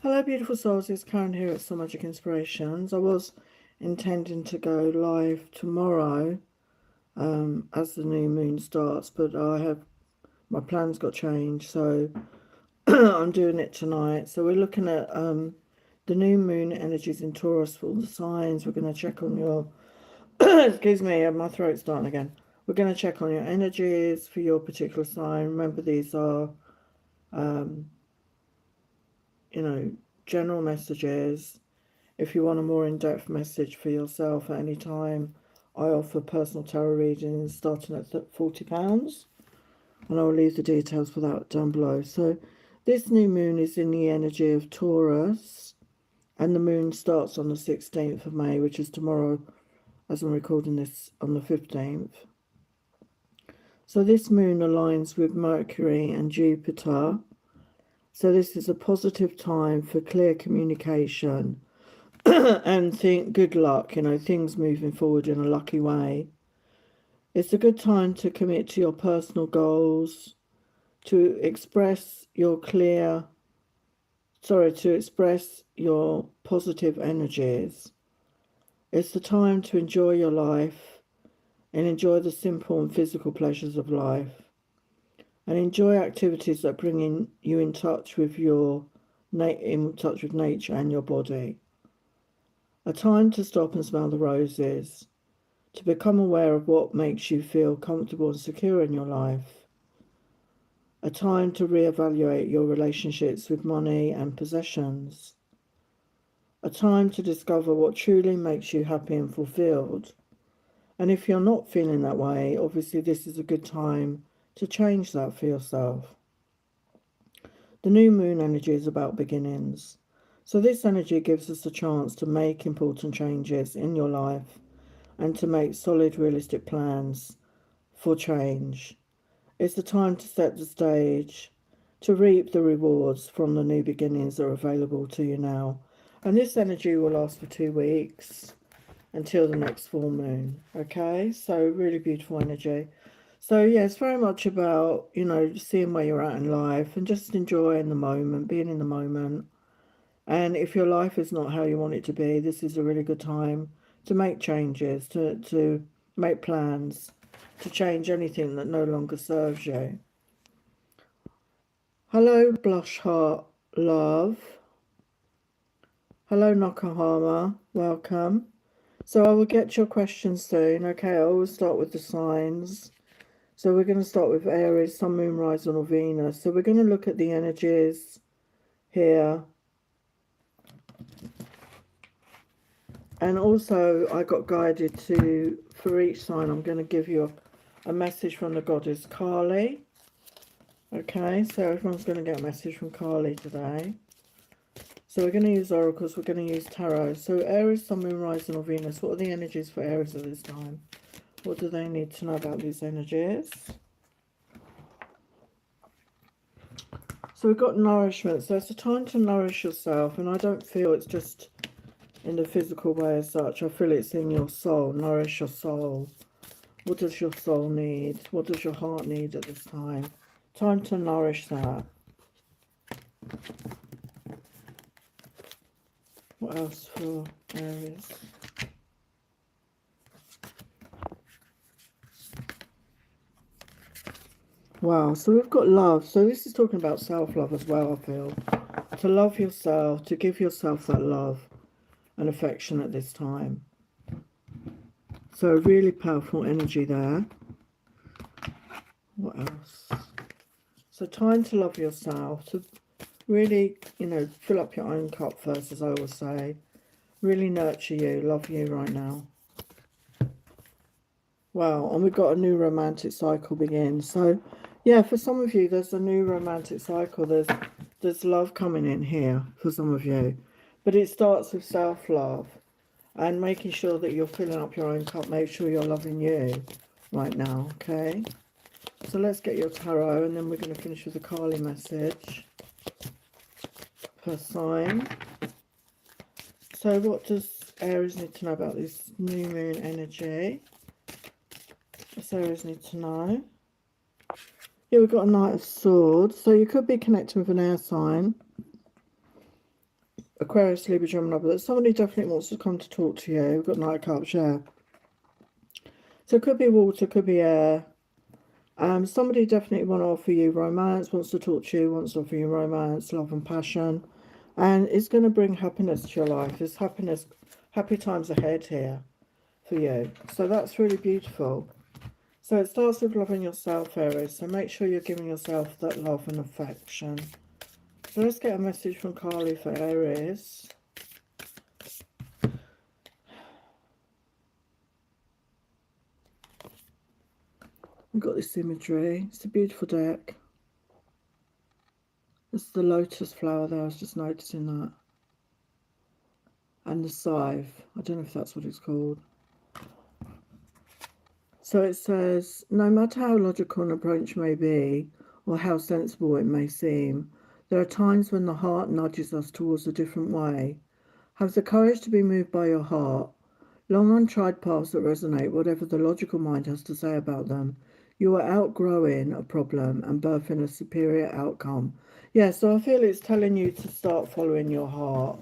Hello, beautiful souls. It's Karen here at Soul Magic Inspirations. I was intending to go live tomorrow as the new moon starts, but my plans got changed, so I'm doing it tonight. So we're looking at the new moon energies in Taurus for all the signs. We're going to check on your excuse me, my throat's starting again. We're going to check on your energies for your particular sign. Remember, these are um, general messages. If you want a more in-depth message for yourself at any time, I offer personal tarot readings starting at £40, and I'll leave the details for that down below. So this new moon is in the energy of Taurus, and the moon starts on the 16th of May, which is tomorrow, as I'm recording this on the 15th. So this moon aligns with Mercury and Jupiter. So this is a positive time for clear communication and think good luck, things moving forward in a lucky way. It's a good time to commit to your personal goals, to express your positive energies. It's the time to enjoy your life and enjoy the simple and physical pleasures of life, and enjoy activities that bring you in touch with nature and your body. A time to stop and smell the roses, to become aware of what makes you feel comfortable and secure in your life. A time to reevaluate your relationships with money and possessions. A time to discover what truly makes you happy and fulfilled. And if you're not feeling that way, obviously this is a good time to change that for yourself. The new moon energy is about beginnings. So this energy gives us a chance to make important changes in your life and to make solid, realistic plans for change. It's the time to set the stage, to reap the rewards from the new beginnings that are available to you now. And this energy will last for 2 weeks until the next full moon. Okay, so really beautiful energy. So yeah, it's very much about, seeing where you're at in life and just enjoying the moment, being in the moment. And if your life is not how you want it to be, this is a really good time to make changes, to make plans, to change anything that no longer serves you. Hello, Blush Heart Love. Hello, Nakahama. Welcome. So I will get your questions soon. Okay, I always start with the signs. So we're going to start with Aries, Sun, Moon, Rising, or Venus. So we're going to look at the energies here. And also I got guided for each sign, I'm going to give you a message from the goddess Kali. Okay, so everyone's going to get a message from Kali today. So we're going to use oracles, we're going to use tarot. So Aries, Sun, Moon, Rising, or Venus. What are the energies for Aries at this time? What do they need to know about these energies? So we've got nourishment. So it's a time to nourish yourself, and I don't feel it's just in the physical way as such. I feel it's in your soul. Nourish your soul. What does your soul need? What does your heart need at this time? Time to nourish that. What else for Aries? Wow, so we've got love. So this is talking about self-love as well, I feel. To love yourself, to give yourself that love and affection at this time. So really powerful energy there. What else? So time to love yourself, to really, fill up your own cup first, as I always say. Really nurture you, love you right now. Wow, and we've got a new romantic cycle begin. So, yeah, for some of you, there's a new romantic cycle. There's love coming in here for some of you. But it starts with self-love and making sure that you're filling up your own cup. Make sure you're loving you right now, okay? So let's get your tarot, and then we're going to finish with the Kali message per sign. So what does Aries need to know about this new moon energy? What Aries need to know? Yeah, we've got a Knight of Swords. So you could be connecting with an air sign. Aquarius, Libra, Gemini, but somebody definitely wants to come to talk to you. We've got Knight of Cups, yeah. So it could be water, could be air. Somebody definitely want to offer you romance, wants to talk to you, wants to offer you romance, love and passion. And it's going to bring happiness to your life. There's happiness, happy times ahead here for you. So that's really beautiful. So it starts with loving yourself, Aries. So make sure you're giving yourself that love and affection. So let's get a message from Carly for Aries. We've got this imagery. It's a beautiful deck. It's the lotus flower there. I was just noticing that. And the scythe. I don't know if that's what it's called. So it says, no matter how logical an approach may be, or how sensible it may seem, there are times when the heart nudges us towards a different way. Have the courage to be moved by your heart. Long untried paths that resonate, whatever the logical mind has to say about them. You are outgrowing a problem and birthing a superior outcome. Yeah, so I feel it's telling you to start following your heart,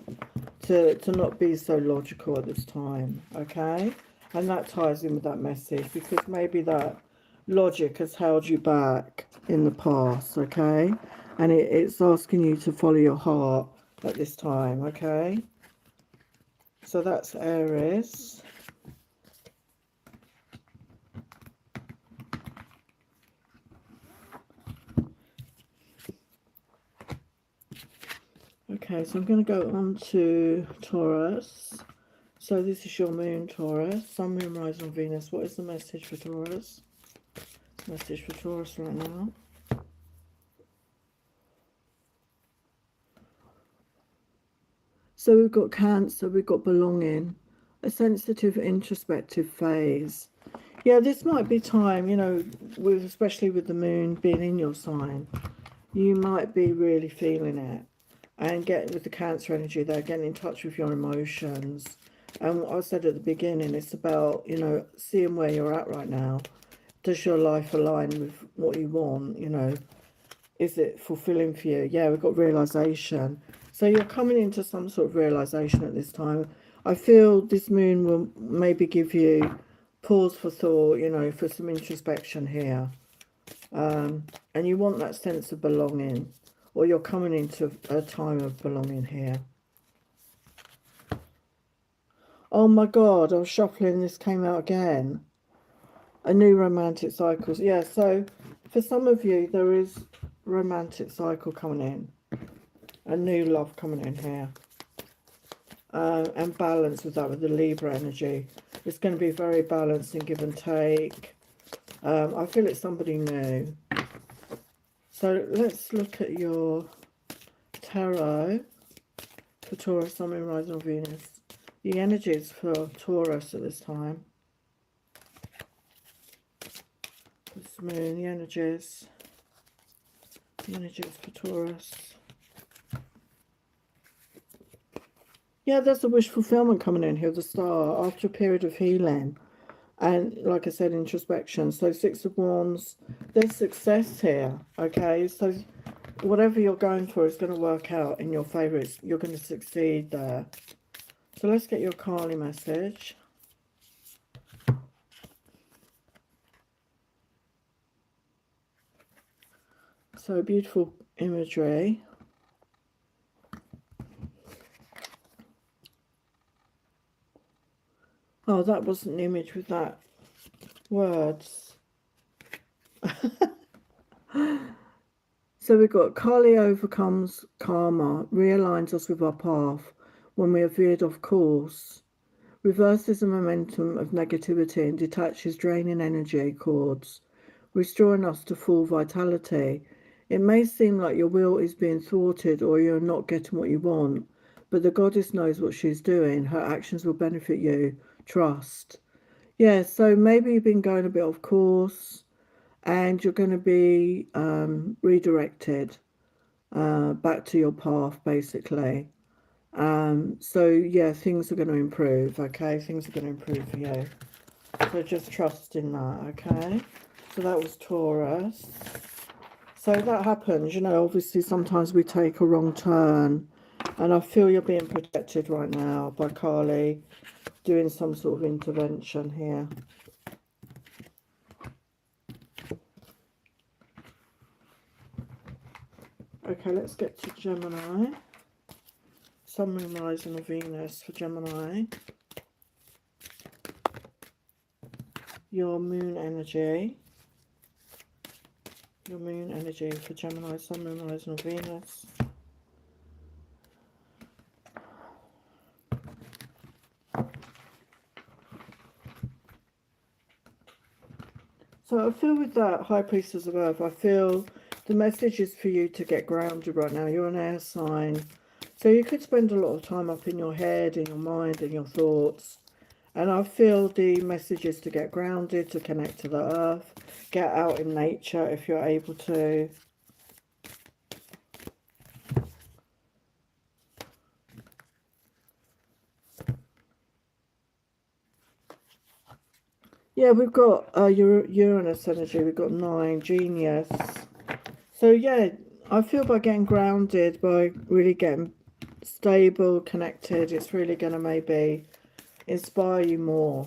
to not be so logical at this time, okay? And that ties in with that message, because maybe that logic has held you back in the past, okay? And it's asking you to follow your heart at this time, okay? So that's Aries. Okay, so I'm going to go on to Taurus. So this is your moon, Taurus. Sun, moon, rising on Venus. What is the message for Taurus? Message for Taurus right now. So we've got Cancer, we've got belonging, a sensitive, introspective phase. Yeah, this might be time, you know, with especially with the moon being in your sign, you might be really feeling it. And get with the Cancer energy there, getting in touch with your emotions. And what I said at the beginning, it's about, you know, seeing where you're at right now. Does your life align with what you want? You know, is it fulfilling for you? Yeah, we've got realization. So you're coming into some sort of realization at this time. I feel this moon will maybe give you pause for thought, you know, for some introspection here. And you want that sense of belonging, or you're coming into a time of belonging here. Oh my God, I was shuffling, this came out again. A new romantic cycle. Yeah, so for some of you, there is romantic cycle coming in. A new love coming in here. And balance with that, with the Libra energy. It's going to be very balanced and give and take. I feel it's somebody new. So let's look at your tarot for Taurus, Sun, Moon, Rising, or Venus. The energies for Taurus at this time. This moon, the energies for Taurus. Yeah, there's a wish fulfillment coming in here, the star, after a period of healing. And like I said, introspection. So Six of Wands, there's success here, okay? So whatever you're going for is going to work out in your favour. You're going to succeed there. So let's get your Kali message. So beautiful imagery. Oh, that wasn't an image with that. Words. So we've got Kali overcomes karma, realigns us with our path when we have veered off course, reverses the momentum of negativity and detaches draining energy cords, restoring us to full vitality. It may seem like your will is being thwarted or you're not getting what you want, but the goddess knows what she's doing. Her actions will benefit you. Trust. Yeah, so maybe you've been going a bit off course and you're going to be redirected back to your path, basically. So yeah, things are going to improve, okay? Things are going to improve for you. So just trust in that, okay? So that was Taurus. So that happens, you know, obviously sometimes we take a wrong turn And I feel you're being protected right now by Kali doing some sort of intervention here. Okay, let's get to Gemini. Sun, Moon, Rising or Venus for Gemini. Your moon energy. Your moon energy for Gemini, Sun, Moon, Rising or Venus. So I feel with that High Priestess of Earth, I feel the message is for you to get grounded right now. You're an air sign. So you could spend a lot of time up in your head, in your mind, in your thoughts. And I feel the message is to get grounded, to connect to the earth, get out in nature if you're able to. Yeah, we've got Uranus energy, we've got 9, Genius. So yeah, I feel by getting grounded, by really getting stable, connected, it's really going to maybe inspire you more.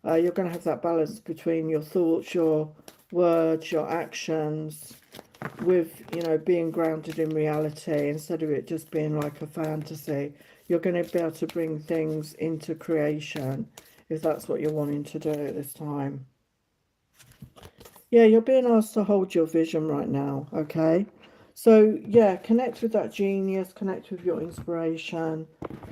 You're going to have that balance between your thoughts, your words, your actions, with, you know, being grounded in reality instead of it just being like a fantasy. You're going to be able to bring things into creation if that's what you're wanting to do at this time. Yeah, you're being asked to hold your vision right now, okay? So, yeah, connect with that genius, connect with your inspiration,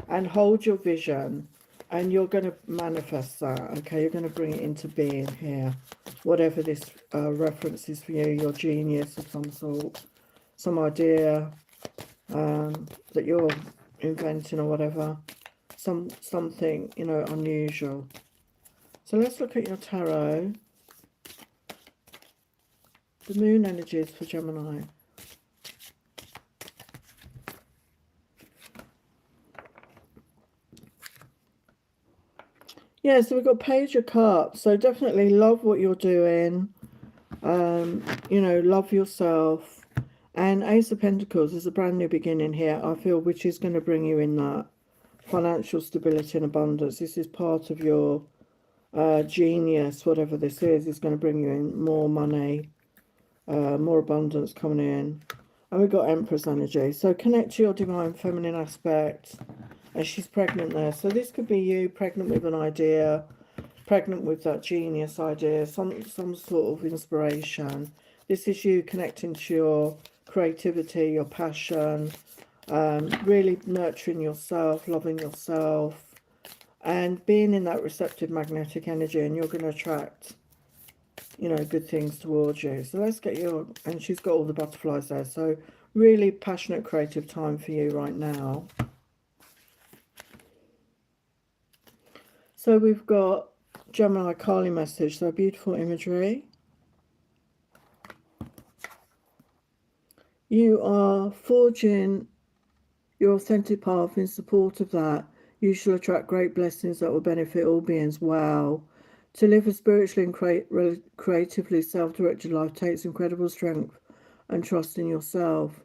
and hold your vision, and you're going to manifest that, okay? You're going to bring it into being here. Whatever this reference is for you, your genius of some sort, some idea that you're inventing or whatever, something, you know, unusual. So let's look at your tarot. The moon energies for Gemini. Yeah, so we've got Page of Cups. So definitely love what you're doing. You know, love yourself. And Ace of Pentacles is a brand new beginning here, I feel, which is going to bring you in that financial stability and abundance. This is part of your genius, whatever this is going to bring you in more money, more abundance coming in. And we've got Empress energy. So connect to your divine feminine aspect. And she's pregnant there. So this could be you pregnant with an idea, pregnant with that genius idea, some sort of inspiration. This is you connecting to your creativity, your passion, really nurturing yourself, loving yourself, and being in that receptive magnetic energy, and you're going to attract, you know, good things towards you. So let's get your, and she's got all the butterflies there. So really passionate, creative time for you right now. So we've got Gemini Kali message, so beautiful imagery. You are forging your authentic path. In support of that, you shall attract great blessings that will benefit all beings. Wow. To live a spiritually and creatively self-directed life takes incredible strength and trust in yourself.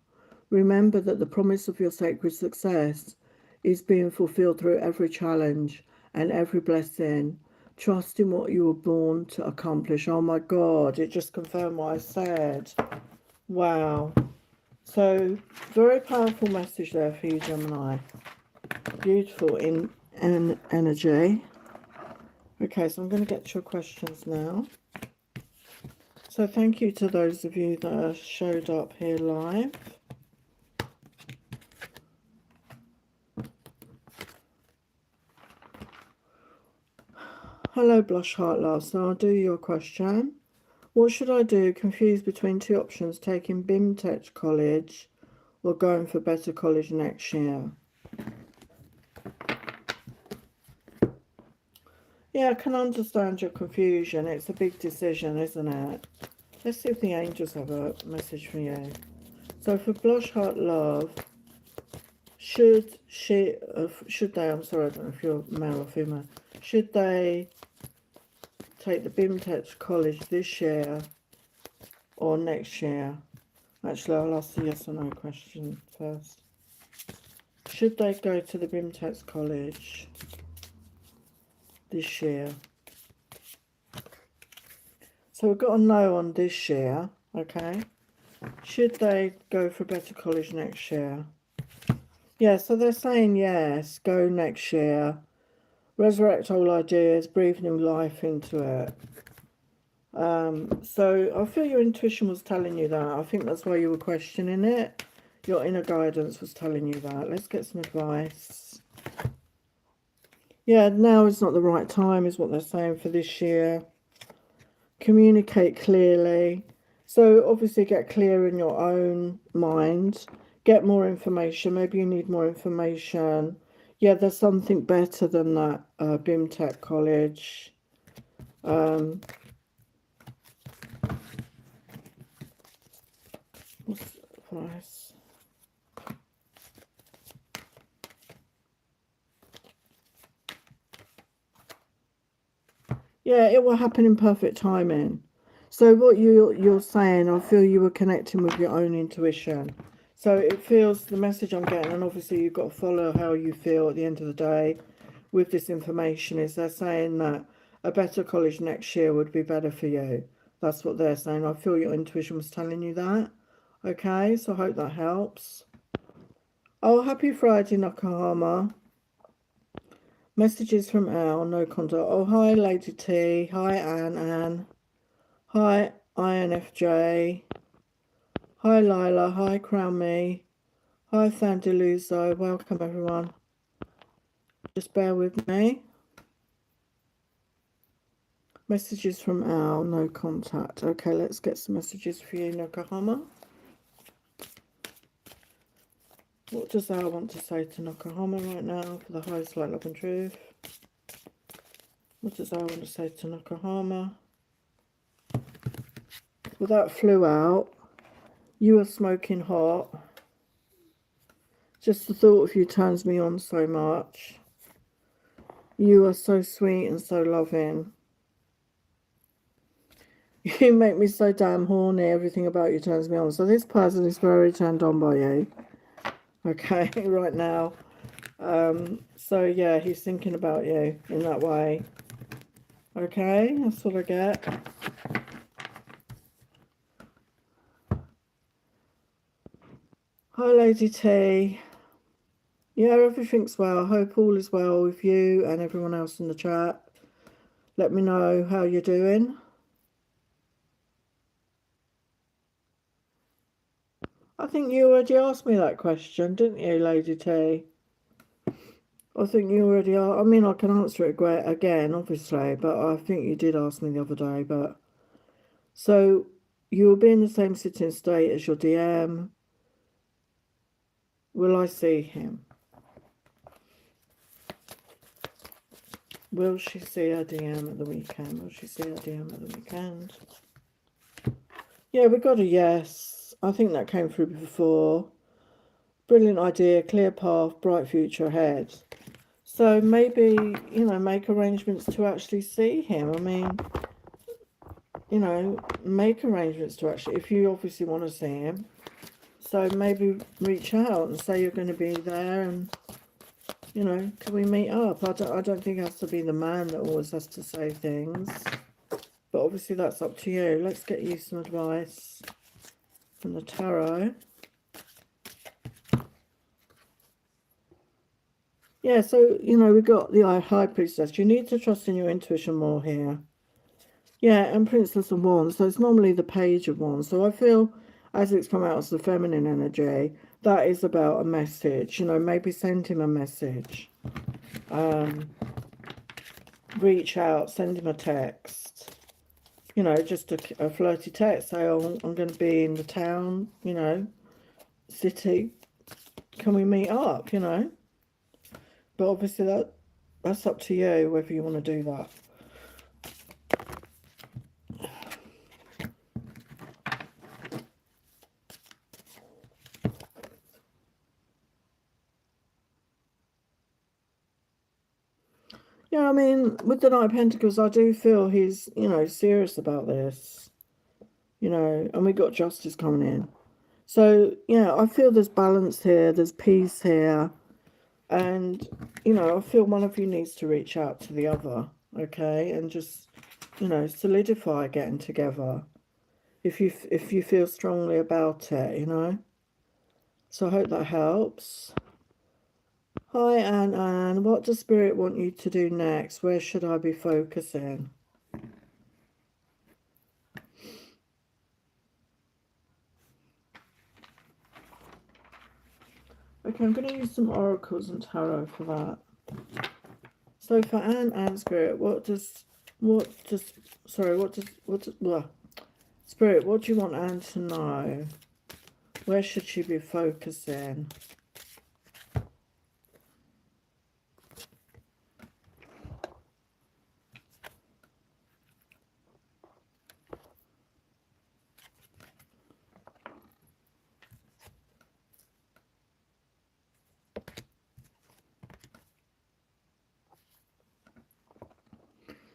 Remember that the promise of your sacred success is being fulfilled through every challenge and every blessing. Trust in what you were born to accomplish. Oh my God, it just confirmed what I said. Wow. So, very powerful message there for you, Gemini. Beautiful in energy. Okay, so I'm going to get to your questions now. So thank you to those of you that showed up here live. Hello, Blush Heart Love. So I'll do your question. What should I do? Confused between two options, taking BIMTech college or going for better college next year. Yeah, I can understand your confusion. It's a big decision, isn't it? Let's see if the angels have a message for you. So for Blush Heart Love, should they, I'm sorry, I don't know if you're male or female, should they take the BIMTech college this year or next year? Actually, I'll ask the yes or no question first. Should they go to the BIMTEX college this year? So we've got a no on this year, okay? Should they go for a better college next year? Yeah, so they're saying yes, go next year. Resurrect old ideas, breathe new life into it. So I feel your intuition was telling you that. I think that's why you were questioning it. Your inner guidance was telling you that. Let's get some advice. Yeah, now is not the right time is what they're saying for this year. Communicate clearly. So obviously get clear in your own mind. Get more information. Maybe you need more information. Yeah, there's something better than that BIMTech college. What's the price? Yeah, it will happen in perfect timing. So what you're saying, I feel you were connecting with your own intuition. So it feels, the message I'm getting, and obviously you've got to follow how you feel at the end of the day with this information, is they're saying that a better college next year would be better for you. That's what they're saying. I feel your intuition was telling you that. Okay, so I hope that helps. Oh, happy Friday, Nakahama. Messages from Al, no contact. Oh, hi, Lady T. Hi, Anne. Hi, INFJ. Hi, Lila. Hi, Crown Me. Hi, Thandeluzo. Welcome, everyone. Just bear with me. Messages from Al, no contact. Okay, let's get some messages for you, Nakahama. What does Al want to say to Nakahama right now for the highest light, love and truth? What does Al want to say to Nakahama? Well, that flew out. You are smoking hot. Just the thought of you turns me on so much. You are so sweet and so loving. You make me so damn horny. Everything about you turns me on. So this person is very turned on by you. Okay, right now. So yeah, he's thinking about you in that way. Okay, that's what I get. Hi, Lady T. Yeah, everything's well. I hope all is well with you and everyone else in the chat. Let me know how you're doing. I think you already asked me that question, didn't you, Lady T? I think you already are. I mean, I can answer it again, obviously, but I think you did ask me the other day. But so you will be in the same sitting state as your DM. Will I see him? Will she see her DM at the weekend? Will she see her DM at the weekend? Yeah, we got a yes. I think that came through before. Brilliant idea, clear path, bright future ahead. So maybe, you know, make arrangements to actually see him. I mean, you know, make arrangements to actually, if you obviously want to see him. So maybe reach out and say you're going to be there and, you know, can we meet up? I don't think it has to be the man that always has to say things. But obviously that's up to you. Let's get you some advice from the tarot. Yeah, so, you know, we've got the High Priestess. You need to trust in your intuition more here. Yeah, and Princess of Wands. So it's normally the Page of Wands. So I feel, as it's come out as the feminine energy, that is about a message. You know, maybe send him a message. Reach out, send him a text. You know, just a flirty text. Say, oh, I'm going to be in the town, you know, city. Can we meet up, you know? But obviously that's up to you whether you want to do that. Yeah, I mean, with the Knight of Pentacles, I do feel he's, you know, serious about this. You know, and we got Justice coming in. So, yeah, I feel there's balance here. There's peace here. And, you know, I feel one of you needs to reach out to the other, okay? And just, you know, solidify getting together if you feel strongly about it, you know? So I hope that helps. Hi, Anne. What does Spirit want you to do next? Where should I be focusing? Okay, I'm going to use some oracles and tarot for that. So for Anne Spirit, Spirit, what do you want Anne to know? Where should she be focusing?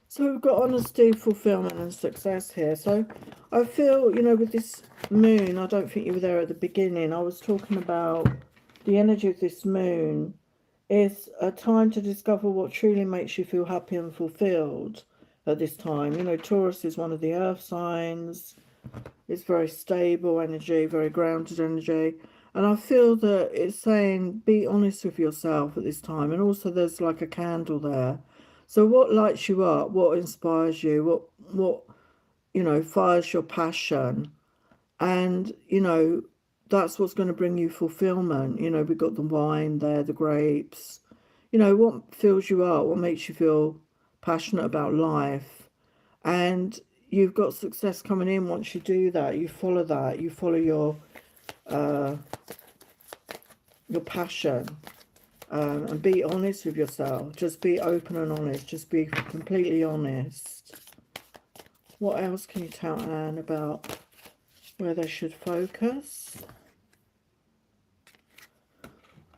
So we've got honesty, fulfillment and success here. So I feel, you know, with this moon, I don't think you were there at the beginning. I was talking about the energy of this moon is a time to discover what truly makes you feel happy and fulfilled at this time. You know, Taurus is one of the earth signs. It's very stable energy, very grounded energy. And I feel that it's saying be honest with yourself at this time. And also there's like a candle there. So what lights you up? What inspires you? What you know, fires your passion? And, you know, that's what's going to bring you fulfillment. You know, we've got the wine there, the grapes. You know, what fills you up? What makes you feel passionate about life? And you've got success coming in once you do that. You follow that. You follow your passion. And be honest with yourself. Just be open and honest. Just be completely honest. What else can you tell Anne about where they should focus?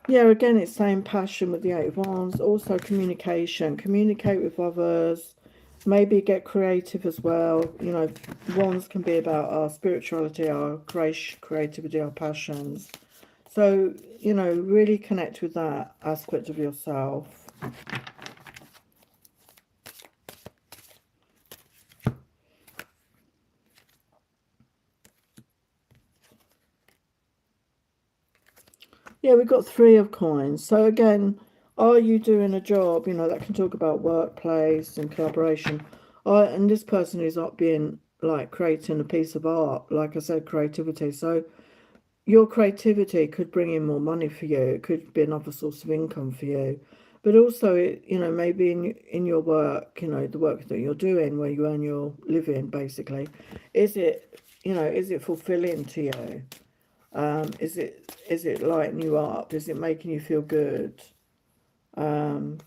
Yeah, again, it's saying passion with the Eight of Wands. Also communication. Communicate with others. Maybe get creative as well. You know, wands can be about our spirituality, our creativity, our passions. So, you know, really connect with that aspect of yourself. Yeah, we've got Three of Coins. So again, are you doing a job, you know, that can talk about workplace and collaboration? And this person is up being like creating a piece of art, like I said, creativity. So your creativity could bring in more money for you. It could be another source of income for you. But also, you know, maybe in your work, you know, the work that you're doing where you earn your living, basically, is it, you know, is it fulfilling to you? Is it lighting you up? Is it making you feel good? And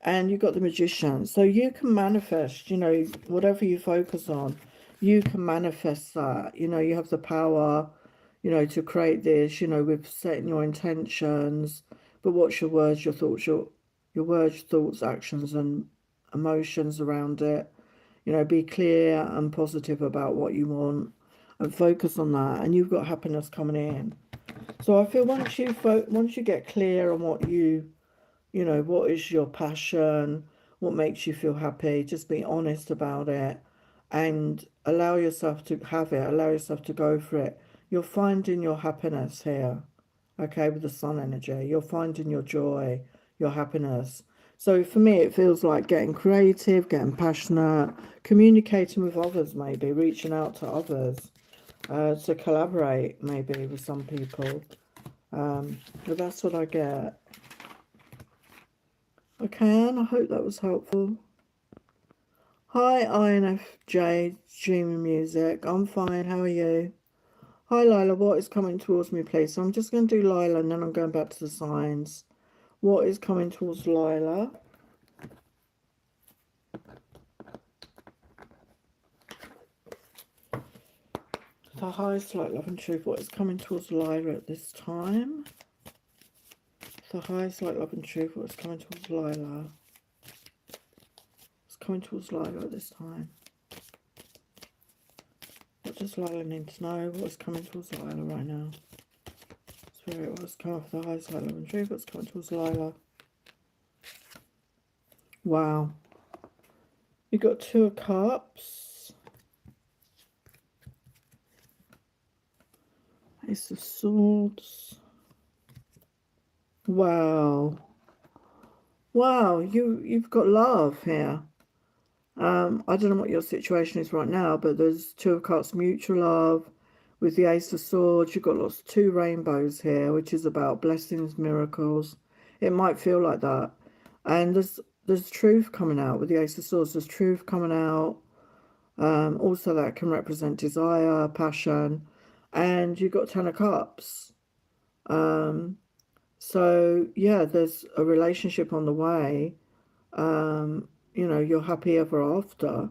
you've got the Magician. So you can manifest, you know, whatever you focus on, you can manifest that. You know, you have the power, you know, to create this, you know, with setting your intentions. But what's your words, your thoughts, your words, thoughts, actions and emotions around it. You know, be clear and positive about what you want and focus on that. And you've got happiness coming in. So I feel once you get clear on what you know, what is your passion, what makes you feel happy, just be honest about it and allow yourself to have it, allow yourself to go for it. You're finding your happiness here, okay, with the sun energy. You're finding your joy, your happiness. So for me, it feels like getting creative, getting passionate, communicating with others, maybe reaching out to others to collaborate, maybe with some people. But that's what I get. Okay, Anne, I hope that was helpful. Hi, INFJ, Dreaming Music. I'm fine, how are you? Hi, Lila, what is coming towards me, please? So I'm just going to do Lila and then I'm going back to the signs. What is coming towards Lila? The highest light, love and truth. What is coming towards Lila at this time? The highest light, love and truth. What is coming towards Lila? What's coming towards Lila at this time? What does Lila need to know? What's coming towards Lila right now? Spirit, what's coming off the highest light, love and truth? What's coming towards Lila? Wow. You got Two of Cups. Ace of Swords. Wow. Wow, you've got love here. I don't know what your situation is right now, but there's Two of Cups, mutual love. With the Ace of Swords, you've got lots of two rainbows here, which is about blessings, miracles. It might feel like that. And there's truth coming out with the Ace of Swords. There's truth coming out. Also, that can represent desire, passion. And you've got Ten of Cups. So, yeah, there's a relationship on the way. You know, you're happy ever after.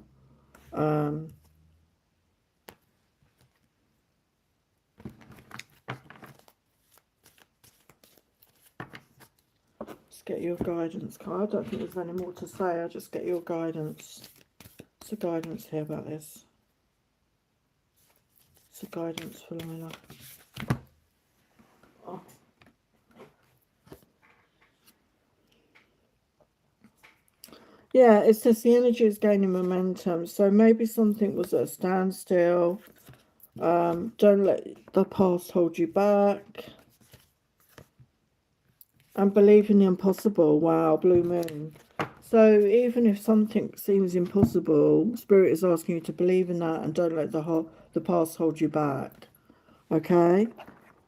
Let's get your guidance card. I don't think there's any more to say. I'll just get your guidance. What's the guidance here about this? What's the guidance for Lila? Oh. Yeah, it says the energy is gaining momentum. So maybe something was at a standstill. Don't let the past hold you back. And believe in the impossible. Wow, blue moon. So even if something seems impossible, Spirit is asking you to believe in that and don't let the past hold you back. Okay?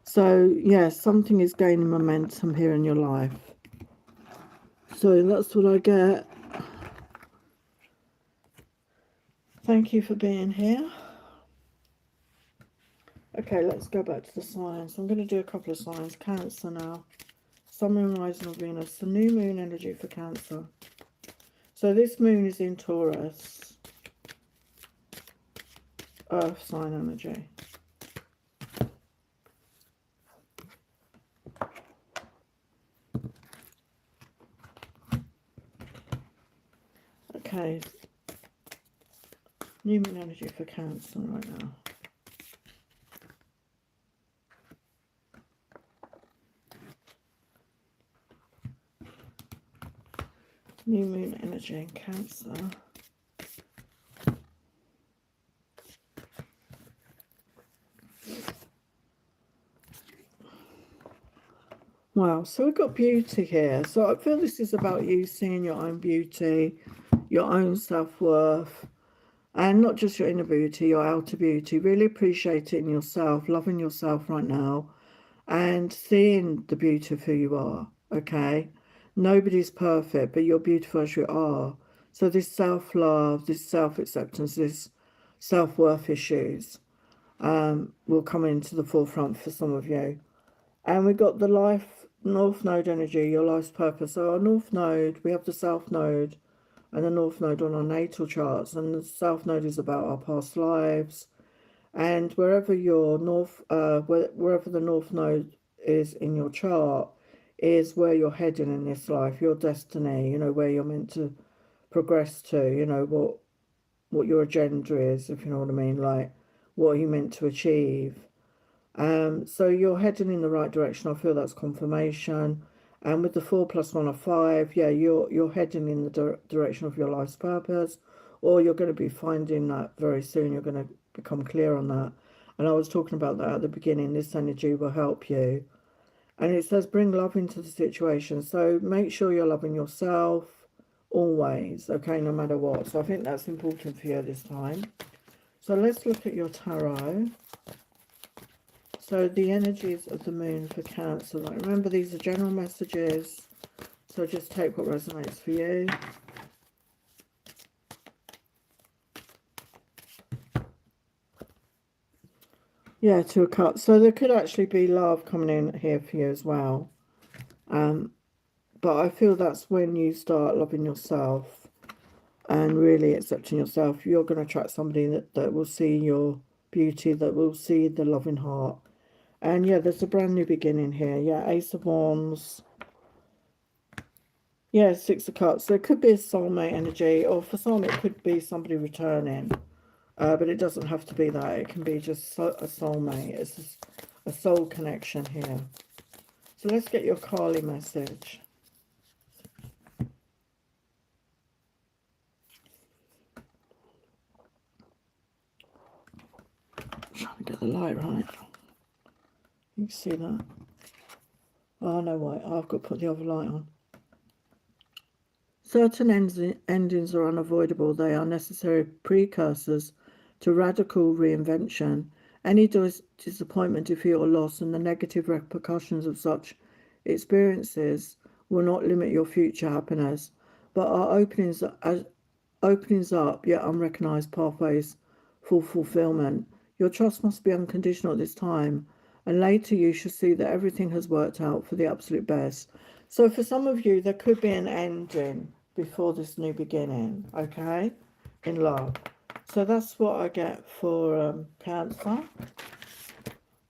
So, yes, something is gaining momentum here in your life. So that's what I get. Thank you for being here. Okay, let's go back to the signs. I'm going to do a couple of signs. Cancer now. Sun, Moon, Rising of Venus. The new moon energy for Cancer. So this moon is in Taurus. Earth sign energy. Okay. New moon energy for Cancer right now. New moon energy in Cancer. Wow, so we've got beauty here. So I feel this is about you seeing your own beauty, your own self-worth, and not just your inner beauty, your outer beauty. Really appreciating yourself, loving yourself right now, and seeing the beauty of who you are, okay? Nobody's perfect, but you're beautiful as you are. So this self-love, this self-acceptance, this self-worth issues will come into the forefront for some of you. And we've got the life north node energy, your life's purpose. So our north node, we have the south node and the north node on our natal charts. And the south node is about our past lives. And wherever your wherever the north node is in your chart is where you're heading in this life, your destiny, you know, where you're meant to progress to, you know, what your agenda is, if you know what I mean, like what are you meant to achieve. So you're heading in the right direction. I feel that's confirmation. And with the 4 + 1 = 5, yeah, you're heading in the direction of your life's purpose, or you're going to be finding that very soon. You're going to become clear on that. And I was talking about that at the beginning. This energy will help you. And it says bring love into the situation. So make sure you're loving yourself always, okay, no matter what. So I think that's important for you this time. So let's look at your tarot. So the energies of the moon for Cancer. Like, remember, these are general messages. So just take what resonates for you. Yeah, 2 of Cups. So there could actually be love coming in here for you as well. But I feel that's when you start loving yourself and really accepting yourself. You're going to attract somebody that will see your beauty, that will see the loving heart. And yeah, there's a brand new beginning here. Yeah, Ace of Wands. Yeah, 6 of Cups. There could be a soulmate energy, or for some it could be somebody returning. But it doesn't have to be that. It can be just a soulmate. It's just a soul connection here. So let's get your Kali message. Get the light right. You can see that. Oh, no, wait, I've got to put the other light on. Certain endings are unavoidable. They are necessary precursors to radical reinvention. Any disappointment, defeat, or loss, and the negative repercussions of such experiences will not limit your future happiness, but are openings up, yet unrecognized pathways for fulfillment. Your trust must be unconditional at this time, and later you shall see that everything has worked out for the absolute best. So for some of you, there could be an ending before this new beginning, okay, in love. So that's what I get for Cancer.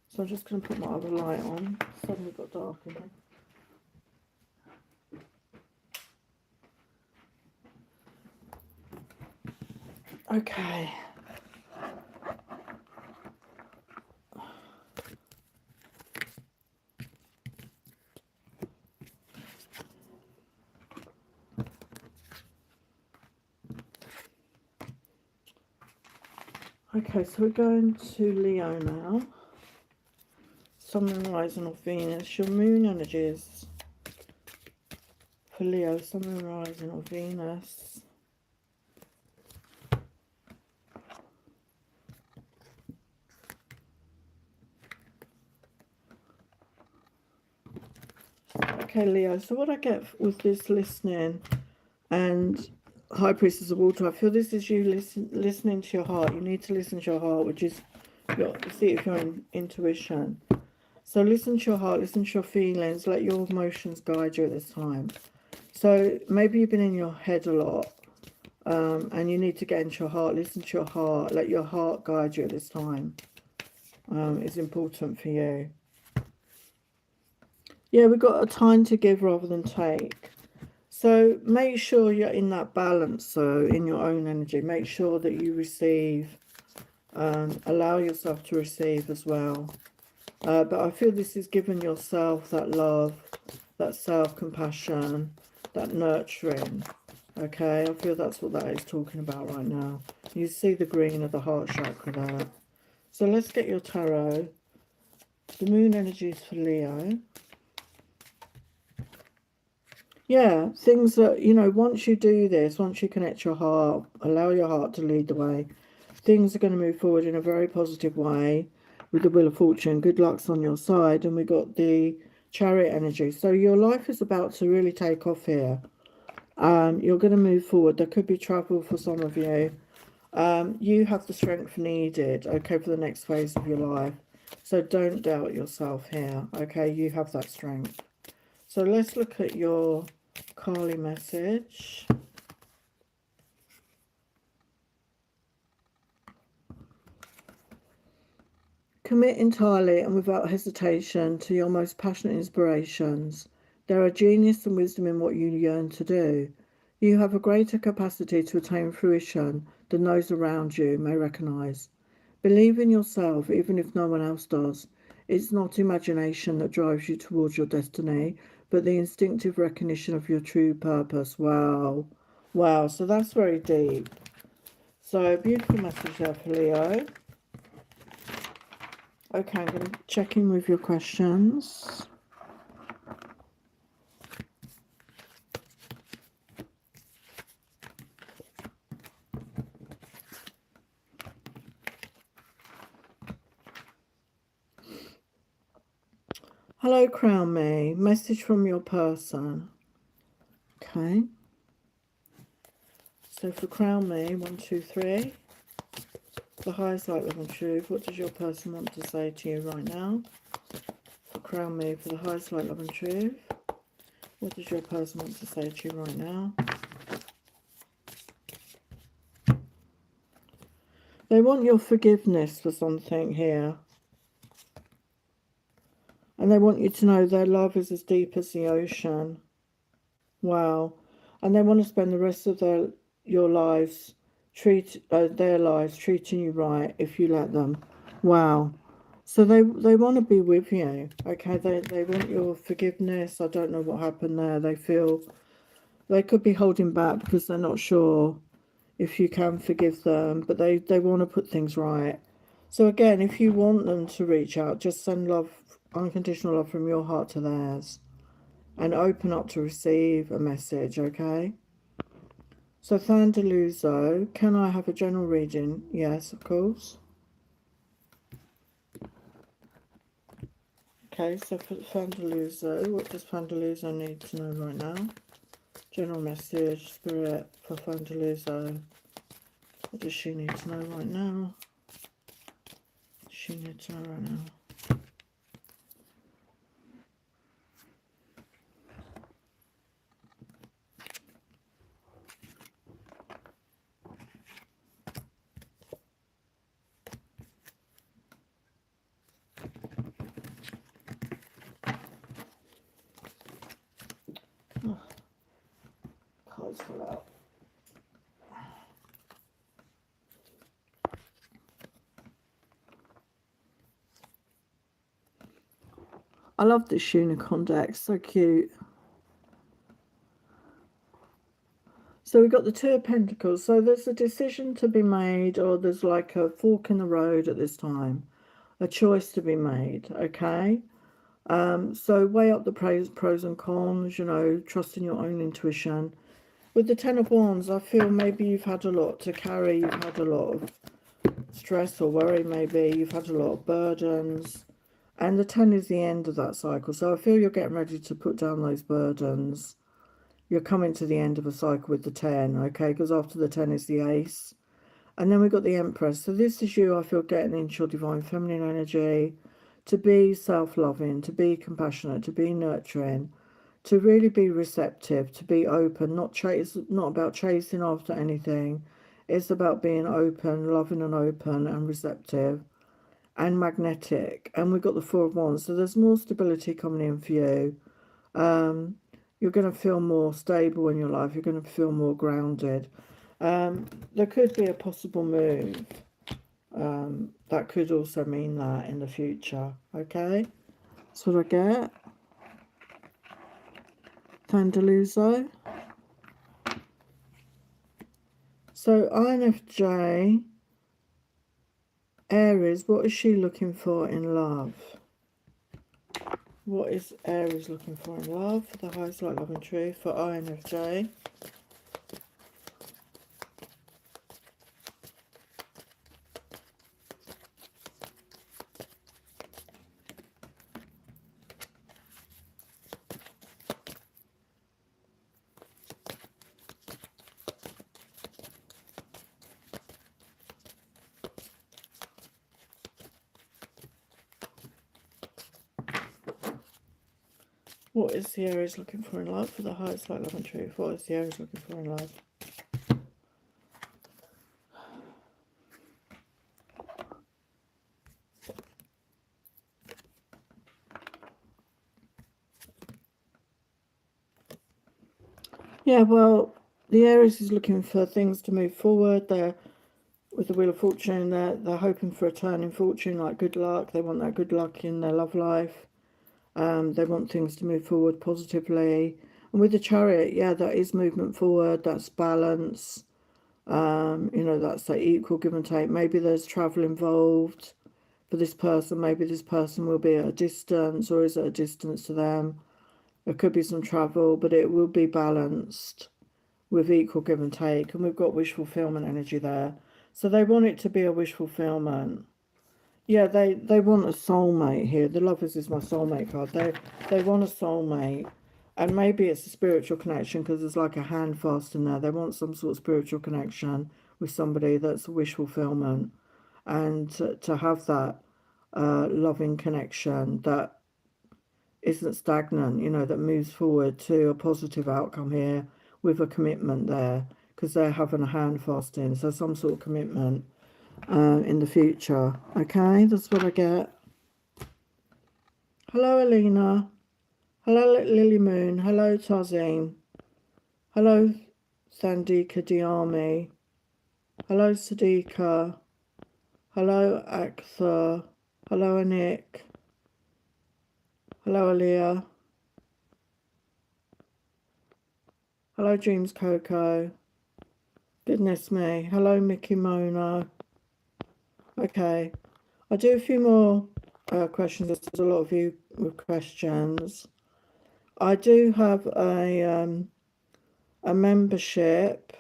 So I'm just going to put my other light on. Suddenly got dark in here. Okay. Okay, so we're going to Leo now. Sun and rising of Venus. Your moon energies for Leo. Sun and rising of Venus. Okay, Leo. So what I get with this listening and High Priestess of Water, I feel this is you listening to your heart. You need to listen to your heart, which is see if you're in intuition. So listen to your heart, listen to your feelings, let your emotions guide you at this time. So maybe you've been in your head a lot, and you need to get into your heart, listen to your heart, let your heart guide you at this time. It's important for you. Yeah, we've got a time to give rather than take. So make sure you're in that balance, so in your own energy. Make sure that you receive, allow yourself to receive as well. But I feel this is giving yourself that love, that self-compassion, that nurturing. Okay, I feel that's what that is talking about right now. You see the green of the heart chakra there. So let's get your tarot. The moon energy is for Leo. Yeah, things that, you know, once you do this, once you connect your heart, allow your heart to lead the way, things are going to move forward in a very positive way with the Wheel of Fortune. Good luck's on your side. And we got the Chariot energy. So your life is about to really take off here. You're going to move forward. There could be travel for some of you. You have the strength needed, okay, for the next phase of your life. So don't doubt yourself here, okay? You have that strength. So let's look at your Kali message. Commit entirely and without hesitation to your most passionate inspirations. There are genius and wisdom in what you yearn to do. You have a greater capacity to attain fruition than those around you may recognize. Believe in yourself even if no one else does. It's not imagination that drives you towards your destiny, but the instinctive recognition of your true purpose. Wow. Wow. So that's very deep. So beautiful message there for Leo. Okay, I'm going to check in with your questions. Hello, Crown Me. Message from your person. Okay. So for Crown Me, 1, 2, 3. The highest light, love and truth. What does your person want to say to you right now? For Crown Me, for the highest light, love and truth. What does your person want to say to you right now? They want your forgiveness for something here. And they want you to know their love is as deep as the ocean. Wow. And they want to spend the rest of their lives treating you right if you let them. Wow. So they want to be with you. Okay, they want your forgiveness. I don't know what happened there. They feel they could be holding back because they're not sure if you can forgive them, but they want to put things right. So again, if you want them to reach out, just send love, unconditional love from your heart to theirs, and open up to receive a message, okay? So Thandaluzo, can I have a general reading? Yes, of course. Okay, so for Thandaluzo, what does Thandaluzo need to know right now? General message, spirit for Thandaluzo. What does she need to know right now? She needs to know right now. Oh, cards fall out. I love this unicorn deck, so cute. So we've got the Two of Pentacles. So there's a decision to be made, or there's like a fork in the road at this time. A choice to be made, okay? So weigh up the pros and cons, you know, trust in your own intuition. With the Ten of Wands, I feel maybe you've had a lot to carry. You've had a lot of stress or worry, maybe. You've had a lot of burdens. And the 10 is the end of that cycle. So I feel you're getting ready to put down those burdens. You're coming to the end of a cycle with the 10, okay? Because after the 10 is the Ace. And then we've got the Empress. So this is you, I feel, getting into your divine feminine energy, to be self-loving, to be compassionate, to be nurturing, to really be receptive, to be open, not about chasing after anything. It's about being open, loving and open and receptive and magnetic. And we've got the Four of Wands. So there's more stability coming in for you. You're going to feel more stable in your life. You're going to feel more grounded. There could be a possible move. That could also mean that in the future. Okay? That's what I get. Thandaluzo. So INFJ, Aries, what is she looking for in love? What is Aries looking for in love? For the highest light, love and truth for INFJ. What is the Aries looking for in love? For the highest light, love and truth. What is the Aries looking for in love? Yeah, well, the Aries is looking for things to move forward. They're, with the Wheel of Fortune, they're hoping for a turn in fortune, like good luck. They want that good luck in their love life. They want things to move forward positively. And with the Chariot, yeah, that is movement forward. That's balance. You know, that's the equal give and take. Maybe there's travel involved for this person. Maybe this person will be at a distance, or is at a distance to them. There could be some travel, but it will be balanced with equal give and take. And we've got wish fulfillment energy there. So they want it to be a wish fulfillment. Yeah, they want a soulmate here. The Lovers is my soulmate card. They want a soulmate. And maybe it's a spiritual connection, because there's like a hand fast in there. They want some sort of spiritual connection with somebody that's a wish fulfillment. And to have that loving connection that isn't stagnant, you know, that moves forward to a positive outcome here with a commitment there, because they're having a hand fasting. So some sort of commitment in the future. Okay, that's what I get. Hello, Alina. Hello, Lily Moon. Hello, Tarzine. Hello, Sandika Diami. Hello, Sadiqa. Hello, Aktha. Hello, Anik. Hello, Aliyah. Hello, Dreams Coco. Goodness me. Hello, Mickey Mona. Okay. I'll do a few more questions. There's a lot of you with questions. I do have a membership.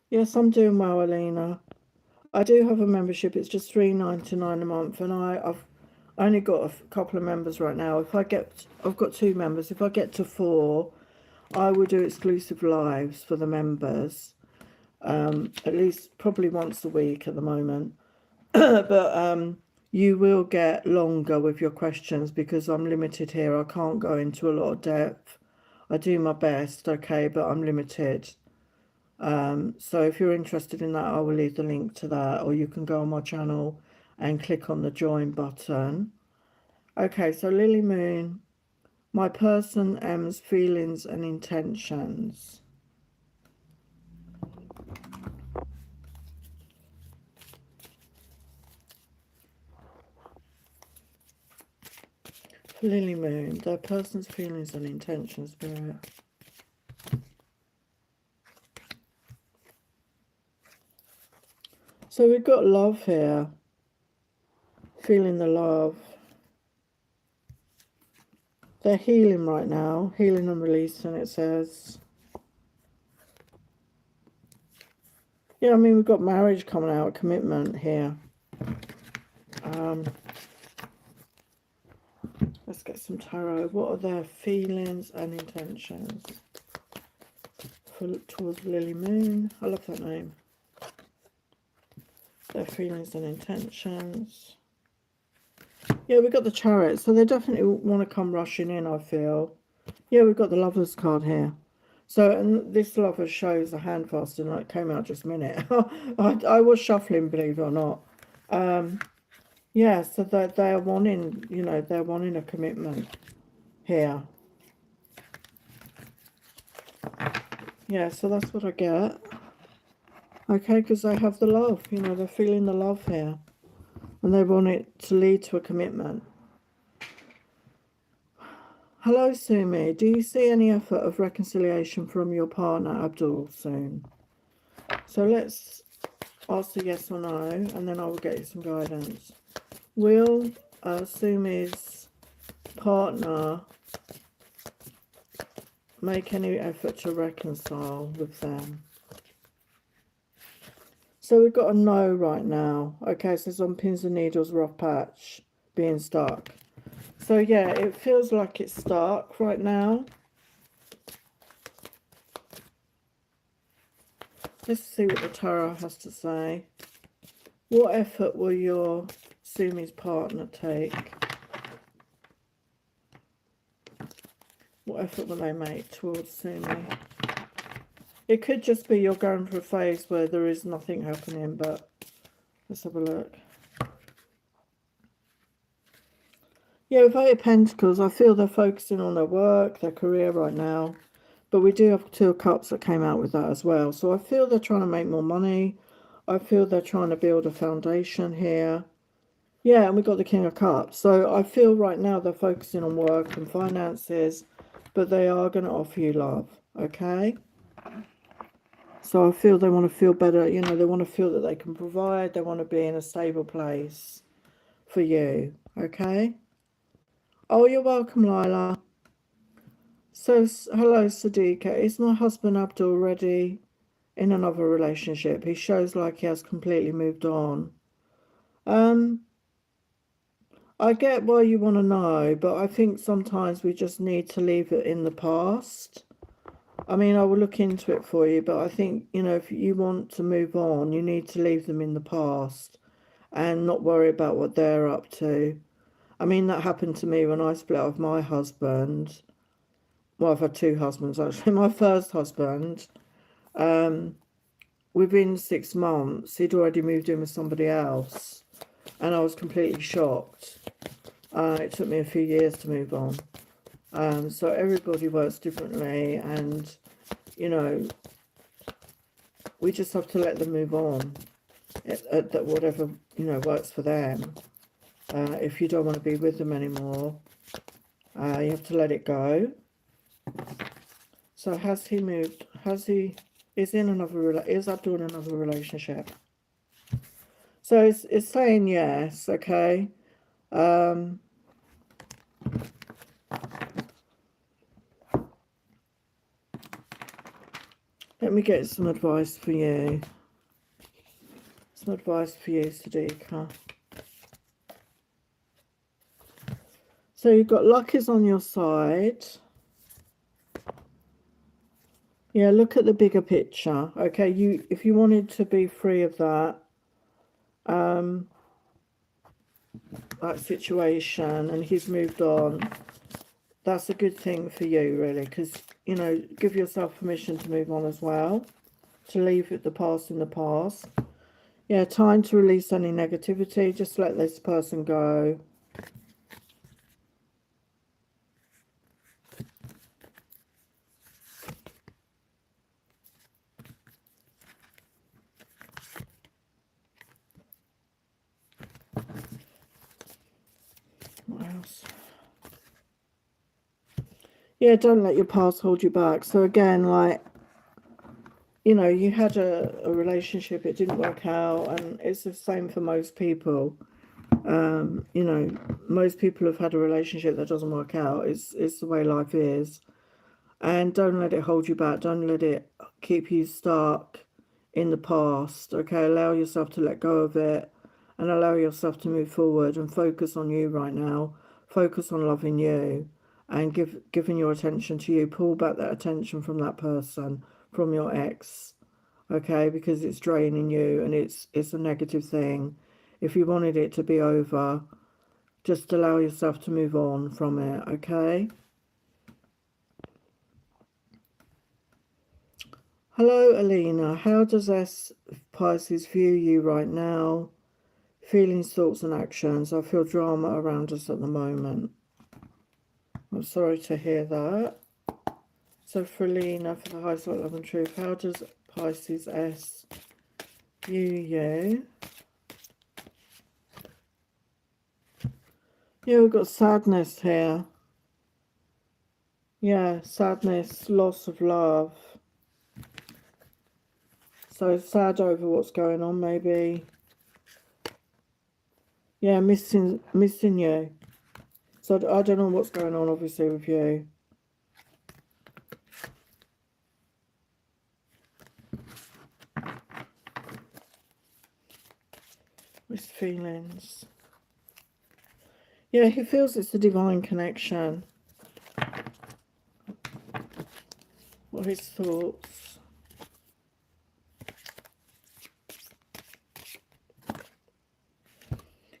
Yes, I'm doing well, Alina. I do have a membership. It's just $3.99 a month, and I've only got a couple of members right now. I've got 2 members. If I get to 4, I will do exclusive lives for the members. At least probably once a week at the moment. But you will get longer with your questions because I'm limited here. I can't go into a lot of depth. I do my best, okay, but I'm limited. So if you're interested in that, I will leave the link to that, or you can go on my channel and click on the join button. Okay, so Lily Moon, my person M's feelings and intentions. Lily Moon, their person's feelings and intentions, Spirit. So we've got love here. Feeling the love. They're healing right now. Healing and releasing, it says. Yeah, I mean, we've got marriage coming out, commitment here. Let's get some tarot. What are their feelings and intentions towards Lily Moon? I love that name. Their feelings and intentions. Yeah, we've got the Chariot, so they definitely want to come rushing in, I feel. Yeah, we've got the Lovers card here. So, and this Lover shows a hand fasting, like, came out just a minute. I was shuffling, believe it or not. Yeah, so they're wanting, you know, they're wanting a commitment here. Yeah, so that's what I get. Okay, because they have the love, you know, they're feeling the love here. And they want it to lead to a commitment. Hello, Sumi. Do you see any effort of reconciliation from your partner, Abdul, soon? So let's ask the yes or no, and then I will get you some guidance. Will Sumi's partner make any effort to reconcile with them? So we've got a no right now. Okay, so it's on pins and needles, rough patch, being stuck. So yeah, it feels like it's stuck right now. Let's see what the tarot has to say. What effort will your Sumi's partner take? What effort will they make towards Sumi? It could just be you're going through a phase where there is nothing happening, but let's have a look. Yeah, with 8 of Pentacles, I feel they're focusing on their work, their career right now. But we do have 2 of Cups that came out with that as well. So I feel they're trying to make more money. I feel they're trying to build a foundation here. Yeah, and we've got the King of Cups. So I feel right now they're focusing on work and finances, but they are going to offer you love, okay? So I feel they want to feel better, you know, they want to feel that they can provide, they want to be in a stable place for you, okay? Oh, you're welcome, Lila. So, hello, Sadiqa. Is my husband Abdul already in another relationship? He shows like he has completely moved on. I get why you want to know, but I think sometimes we just need to leave it in the past. I mean, I will look into it for you, but I think, you know, if you want to move on, you need to leave them in the past and not worry about what they're up to. I mean, that happened to me when I split up with my husband. Well, I've had 2 husbands, actually. My first husband, within 6 months, he'd already moved in with somebody else. And I was completely shocked. It took me a few years to move on. So everybody works differently, and, you know, we just have to let them move on. That whatever, you know, works for them. If you don't want to be with them anymore, you have to let it go. So has he moved? is up doing another relationship. So it's saying yes, okay. Let me get some advice for you. Some advice for you, Sadiqa. So you've got luck is on your side. Yeah, look at the bigger picture. Okay, if you wanted to be free of that situation, and he's moved on, that's a good thing for you, really, because, you know, give yourself permission to move on as well, to leave the past in the past. Yeah, time to release any negativity. Just let this person go. What else? Yeah, don't let your past hold you back. So again, like, you know, you had a relationship, it didn't work out, and it's the same for most people. You know, most people have had a relationship that doesn't work out. It's the way life is. And don't let it hold you back. Don't let it keep you stuck in the past. Okay, allow yourself to let go of it and allow yourself to move forward and focus on you right now. Focus on loving you and giving your attention to you. Pull back that attention from that person, from your ex. Okay, because it's draining you and it's a negative thing. If you wanted it to be over, just allow yourself to move on from it, okay? Hello, Alina. How does S Pisces view you right now? Feelings, thoughts, and actions. I feel drama around us at the moment. I'm sorry to hear that. So for Alina, for the highest light, love and truth, how does Pisces S view you? Yeah, we've got sadness here. Yeah, sadness, loss of love. So sad over what's going on, maybe. Yeah, missing you. So I don't know what's going on, obviously, with you. His feelings. Yeah, he feels it's a divine connection. What are his thoughts?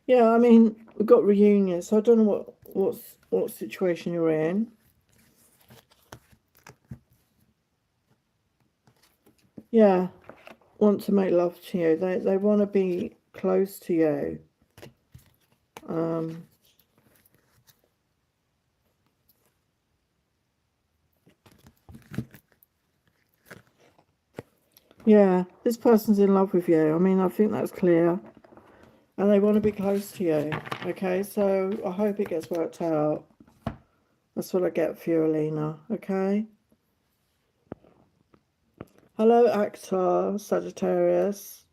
Yeah, I mean, we've got reunion, so I don't know what situation you're in. Yeah, want to make love to you. They want to be close to you. Yeah, this person's in love with you. I mean, I think that's clear. And they want to be close to you. Okay, so I hope it gets worked out. That's what I get for you, Alina. Okay? Hello, actor, Sagittarius.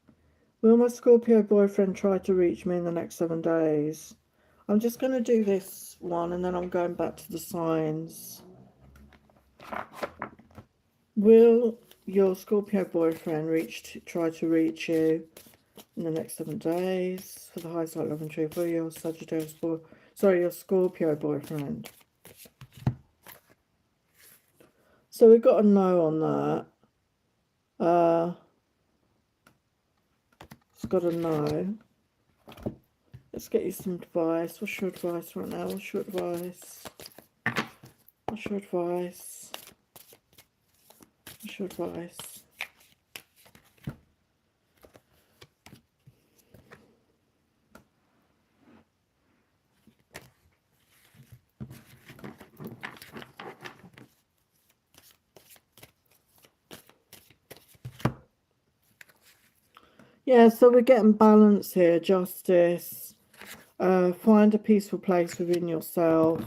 Will my Scorpio boyfriend try to reach me in the next 7 days? I'm just going to do this one and then I'm going back to the signs. Will your Scorpio boyfriend try to reach you in the next 7 days? For the highest light, love and truth. Will your your Scorpio boyfriend? So we've got a no on that. It's got a no. Let's get you some advice. What's your advice right now? What's your advice? What's your advice? What's your advice? Yeah, so we're getting balance here, justice. Find a peaceful place within yourself.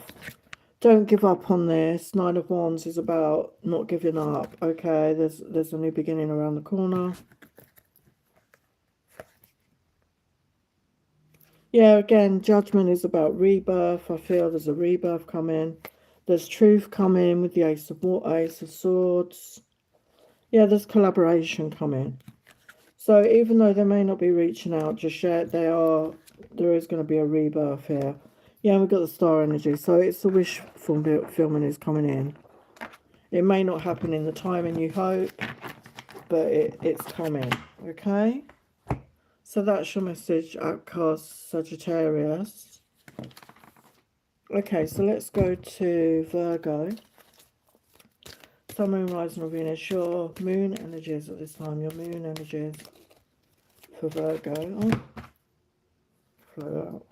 Don't give up on this. Nine of Wands is about not giving up. Okay, there's a new beginning around the corner. Yeah, again, Judgment is about rebirth. I feel there's a rebirth coming. There's truth coming with the Ace of Swords. Yeah, there's collaboration coming. So even though they may not be reaching out just yet, there is going to be a rebirth here. Yeah, we've got the star energy. So it's the wish fulfillment is coming in. It may not happen in the timing you hope, but it's coming. Okay? So that's your message, outcast Sagittarius. Okay, so let's go to Virgo. Sun, Moon, Rising, or Venus. Your moon energies at this time. Your moon energies for Virgo. Oh, flow out.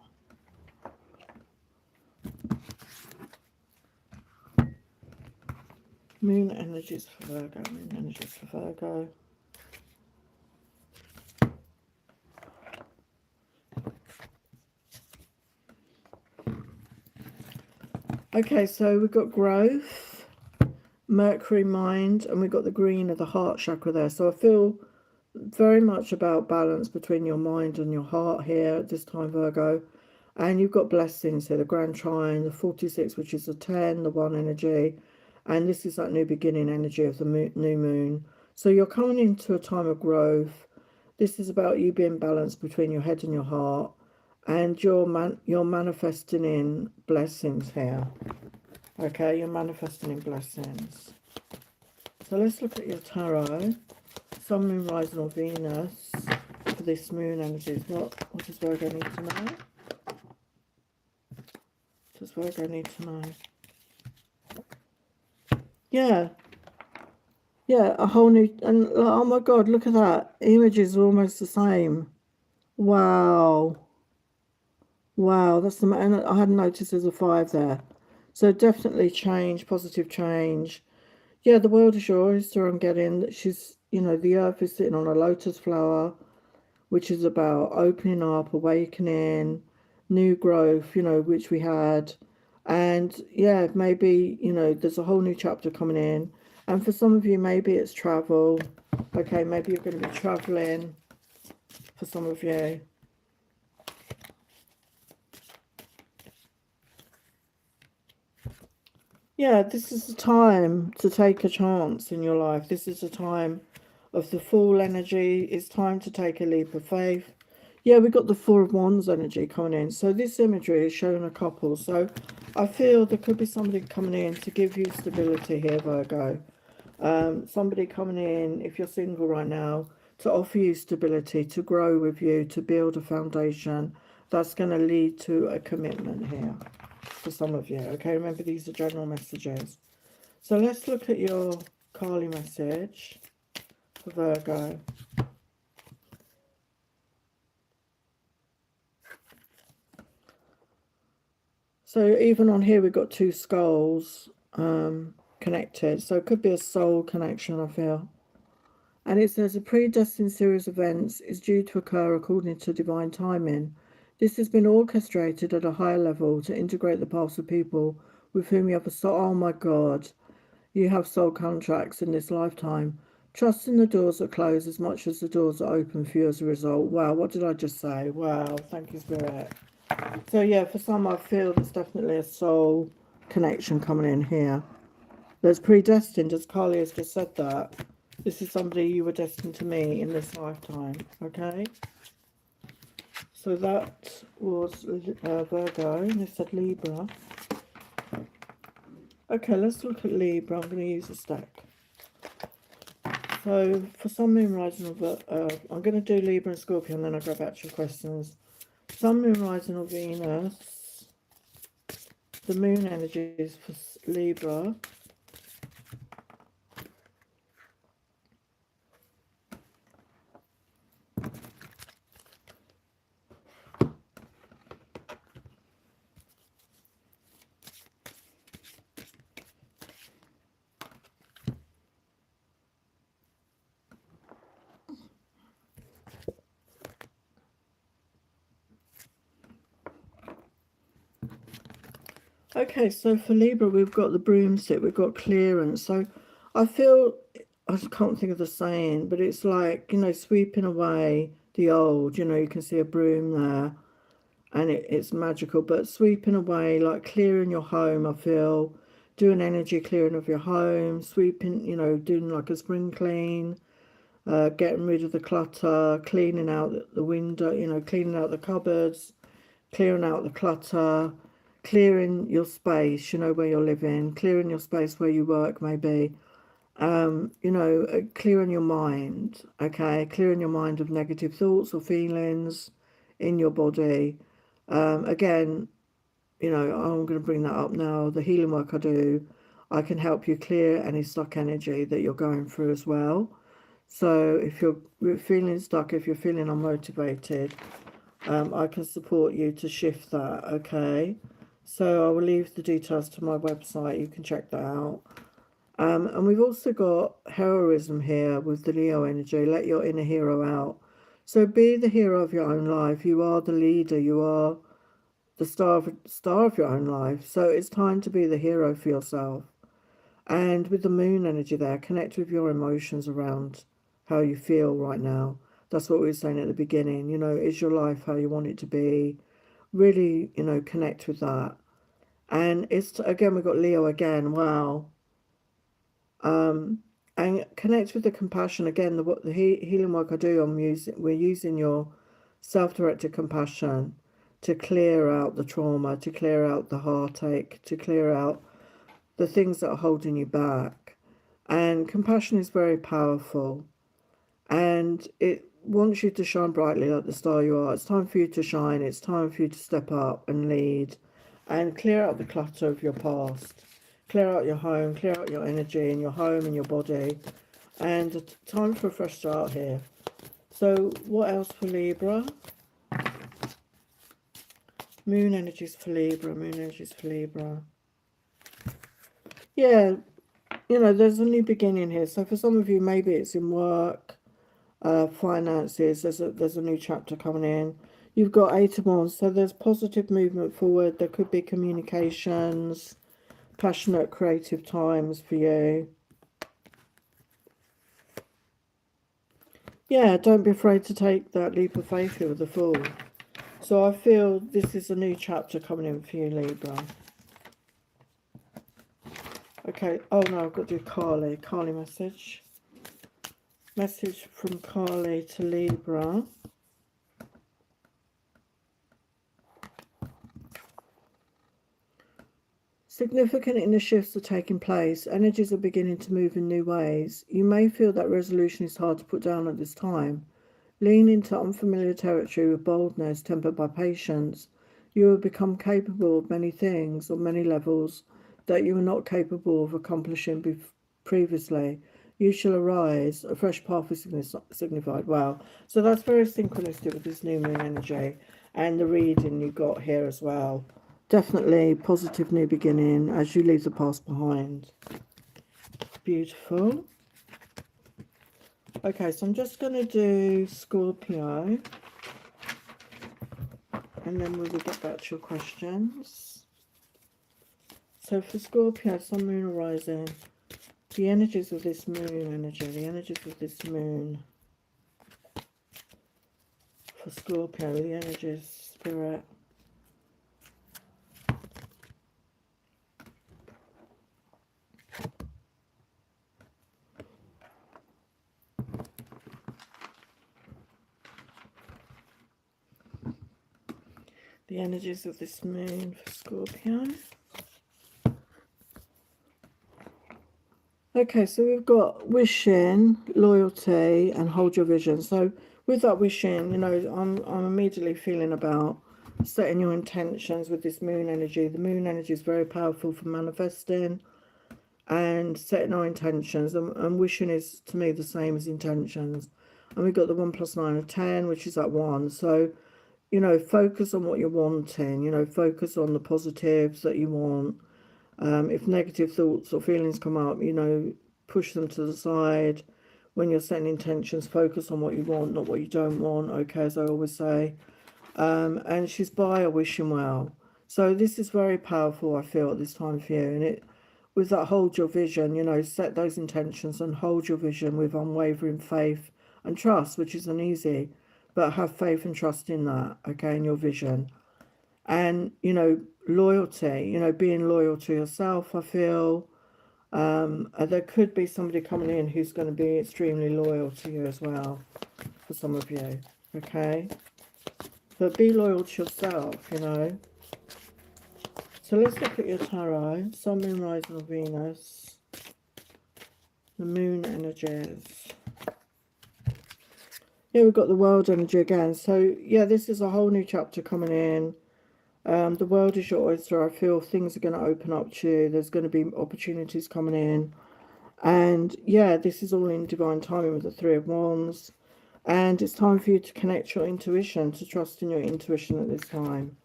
Moon energies for Virgo. Moon energies for Virgo. Okay, so we've got growth, Mercury, mind, and we've got the green of the heart chakra there. So I feel very much about balance between your mind and your heart here at this time, Virgo. And you've got blessings here, the Grand Trine, the 46, which is the 10, the 1 energy. And this is that new beginning energy of the new moon. So you're coming into a time of growth. This is about you being balanced between your head and your heart. And you're manifesting in blessings here. Okay, you're manifesting in blessings. So let's look at your tarot. Sun, Moon, Rising, or Venus for this moon energy. What does Virgo need to know? Does Virgo need to know? Yeah, a whole new, and oh my God, look at that. Images are almost the same. Wow. Wow, that's the, and I hadn't noticed there's a 5 there. So definitely change, positive change. Yeah, the world is your oyster. I'm getting that she's, the earth is sitting on a lotus flower, which is about opening up, awakening, new growth, which we had. And yeah, maybe, there's a whole new chapter coming in. And for some of you, maybe it's travel. Okay, maybe you're going to be traveling for some of you. Yeah, this is the time to take a chance in your life. This is the time of the Fool energy. It's time to take a leap of faith. Yeah, we've got the Four of Wands energy coming in. So this imagery is showing a couple. So I feel there could be somebody coming in to give you stability here, Virgo. Somebody coming in, if you're single right now, to offer you stability, to grow with you, to build a foundation that's going to lead to a commitment here for some of you. Okay, remember these are general messages. So let's look at your Kali message for Virgo. So even on here we've got 2 skulls connected. So it could be a soul connection, I feel. And it says a predestined series of events is due to occur according to divine timing. This has been orchestrated at a higher level to integrate the paths of people with whom you have a soul. Oh my God, you have soul contracts in this lifetime. Trust in the doors that close as much as the doors that open for you as a result. Wow, what did I just say? Wow, thank you, Spirit. So yeah, for some I feel there's definitely a soul connection coming in here. There's predestined, as Carly has just said that. This is somebody you were destined to meet in this lifetime, okay? So that was Virgo, and it said Libra. Okay, let's look at Libra. I'm going to use a stack. So for Sun, Moon, Rising, I'm going to do Libra and Scorpio, and then I'll go back to your questions. Sun, Moon, Rising, or Venus. The moon energies for Libra. Okay, so for Libra, we've got the broomstick, we've got clearance. So I feel, I can't think of the saying, but it's like, you know, sweeping away the old. You know, you can see a broom there, and it's magical, but sweeping away, like clearing your home, I feel, doing energy clearing of your home, sweeping, you know, doing like a spring clean, getting rid of the clutter, cleaning out the window, you know, cleaning out the cupboards, clearing out the clutter, clearing your space, you know, where you're living, clearing your space where you work, maybe, you know, clearing your mind, okay, clearing your mind of negative thoughts or feelings in your body. Again, you know, I'm going to bring that up now. The healing work I do, I can help you clear any stuck energy that you're going through as well. So if you're feeling stuck, if you're feeling unmotivated, I can support you to shift that, okay? So I will leave the details to my website. You can check that out. And we've also got heroism here with the Leo energy. Let your inner hero out. So be the hero of your own life. You are the leader. You are the star of your own life. So it's time to be the hero for yourself. And with the moon energy there, connect with your emotions around how you feel right now. That's what we were saying at the beginning. You know, is your life how you want it to be? Really, you know, connect with that. And it's, again, we've got Leo again. Wow. And connect with the compassion. Again, the healing work I do, we're using your self-directed compassion to clear out the trauma, to clear out the heartache, to clear out the things that are holding you back. And compassion is very powerful, and it wants you to shine brightly like the star you are. It's time for you to shine. It's time for you to step up and lead and clear out the clutter of your past. Clear out your home, clear out your energy in your home and your body. And time for a fresh start here. So what else for Libra? Moon energies for Libra, moon energies for Libra. Yeah, you know, there's a new beginning here. So for some of you, maybe it's in work, finances. There's a new chapter coming in. You've got 8 of Wands, so there's positive movement forward. There could be communications, passionate, creative times for you. Yeah, don't be afraid to take that leap of faith here with the Fool. So I feel this is a new chapter coming in for you, Libra. Okay, oh no, I've got to do Carly. Carly message. Message from Carly to Libra. Significant inner shifts are taking place. Energies are beginning to move in new ways. You may feel that resolution is hard to put down at this time. Lean into unfamiliar territory with boldness tempered by patience. You will become capable of many things on many levels that you were not capable of accomplishing previously. You shall arise. A fresh path is signified. Wow. So that's very synchronistic with this new moon energy and the reading you got here as well. Definitely positive new beginning as you leave the past behind. Beautiful. Okay, so I'm just going to do Scorpio, and then we will get back to your questions. So for Scorpio, Sun, Moon, Rising, the energies of this moon energy, the energies of this moon. For Scorpio, the energies, Spirit. The energies of this moon for Scorpio. Okay, so we've got wishing, loyalty, and hold your vision. So with that wishing, you know, I'm immediately feeling about setting your intentions with this moon energy. The moon energy is very powerful for manifesting and setting our intentions. And wishing is, to me, the same as intentions. And we've got the 1 + 9 of 10, which is that 1. So, you know, focus on what you're wanting. You know, focus on the positives that you want. If negative thoughts or feelings come up, you know, push them to the side. When you're setting intentions, focus on what you want, not what you don't want, okay, as I always say. And she's by a wishing well. So this is very powerful, I feel, at this time for you. And it, with that hold your vision, you know, set those intentions and hold your vision with unwavering faith and trust, which isn't easy, but have faith and trust in that, okay, in your vision. And, you know, loyalty, you know, being loyal to yourself, I feel. There could be somebody coming in who's going to be extremely loyal to you as well, for some of you, okay? But be loyal to yourself, you know. So let's look at your tarot. Sun, Moon, Rising, or Venus. The Moon energies. Yeah, we've got the World energy again. So, yeah, this is a whole new chapter coming in. The world is your oyster. I feel things are going to open up to you. There's going to be opportunities coming in. And, yeah, this is all in divine timing with the Three of Wands. And it's time for you to connect your intuition, to trust in your intuition at this time.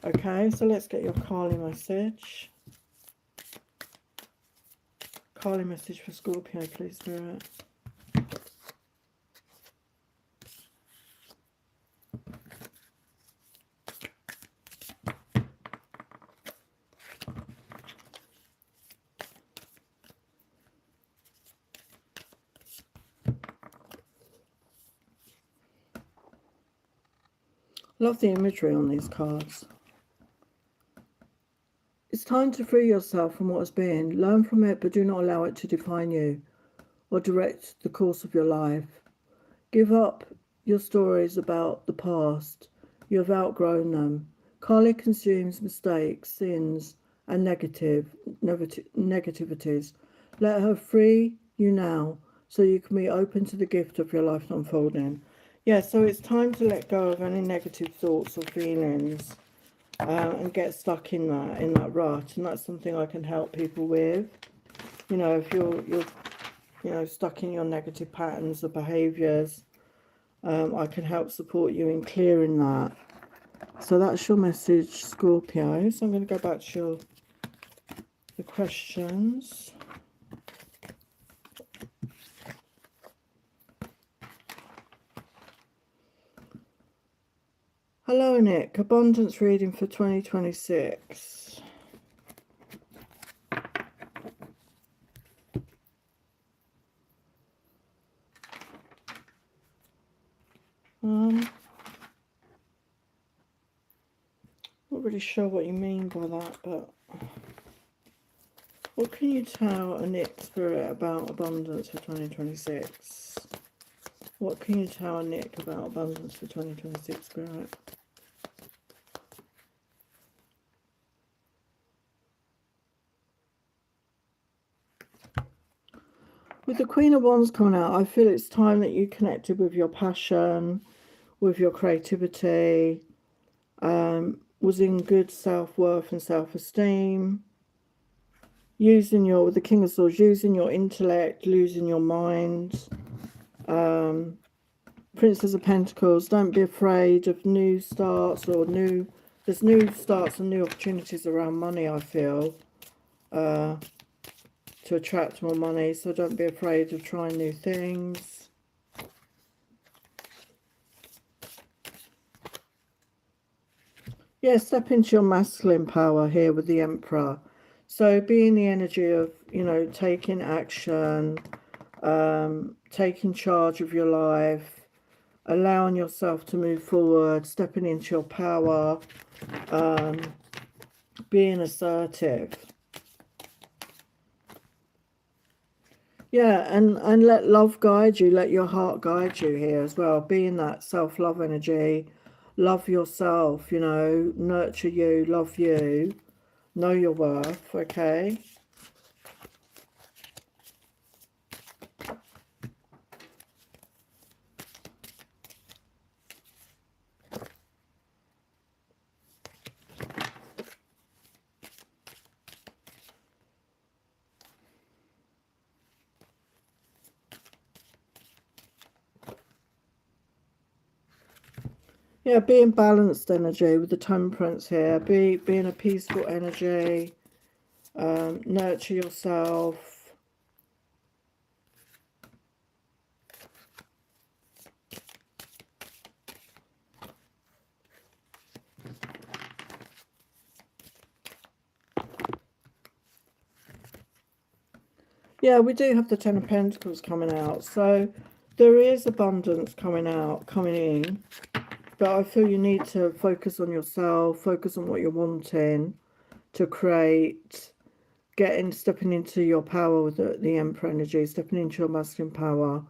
Okay, so let's get your Kali message. Kali message for Scorpio, please, Spirit. Love the imagery on these cards. It's time to free yourself from what has been. Learn from it, but do not allow it to define you or direct the course of your life. Give up your stories about the past. You have outgrown them. Kali consumes mistakes, sins, and negativities. Let her free you now so you can be open to the gift of your life unfolding. Yeah, so it's time to let go of any negative thoughts or feelings. And get stuck in that rut, and that's something I can help people with. You know, if you're you know, stuck in your negative patterns or behaviors, I can help support you in clearing that. So that's your message, Scorpio. So I'm going to go back to the questions. Hello, Nick. Abundance reading for 2026. Not really sure what you mean by that, but what can you tell a Nick spirit about abundance for 2026? What can you tell a Nick about abundance for 2026, spirit? With the Queen of Wands coming out, I feel it's time that you connected with your passion, with your creativity, was in good self-worth and self-esteem, with the King of Swords, using your intellect, losing your mind. Princess of Pentacles, don't be afraid of new starts there's new starts and new opportunities around money, I feel, to attract more money, so don't be afraid of trying new things. Yeah, step into your masculine power here with the Emperor. So be in the energy of, you know, taking action, taking charge of your life, allowing yourself to move forward, stepping into your power, being assertive. Yeah, and let love guide you, let your heart guide you here as well. Be in that self-love energy, love yourself, you know, nurture you, love you, know your worth, okay? Yeah, be in balanced energy with the temperance here. Be in a peaceful energy. Nurture yourself. Yeah, we do have the Ten of Pentacles coming out. So there is abundance coming in. But I feel you need to focus on yourself, focus on what you're wanting to create, stepping into your power with the Emperor energy, stepping into your masculine power.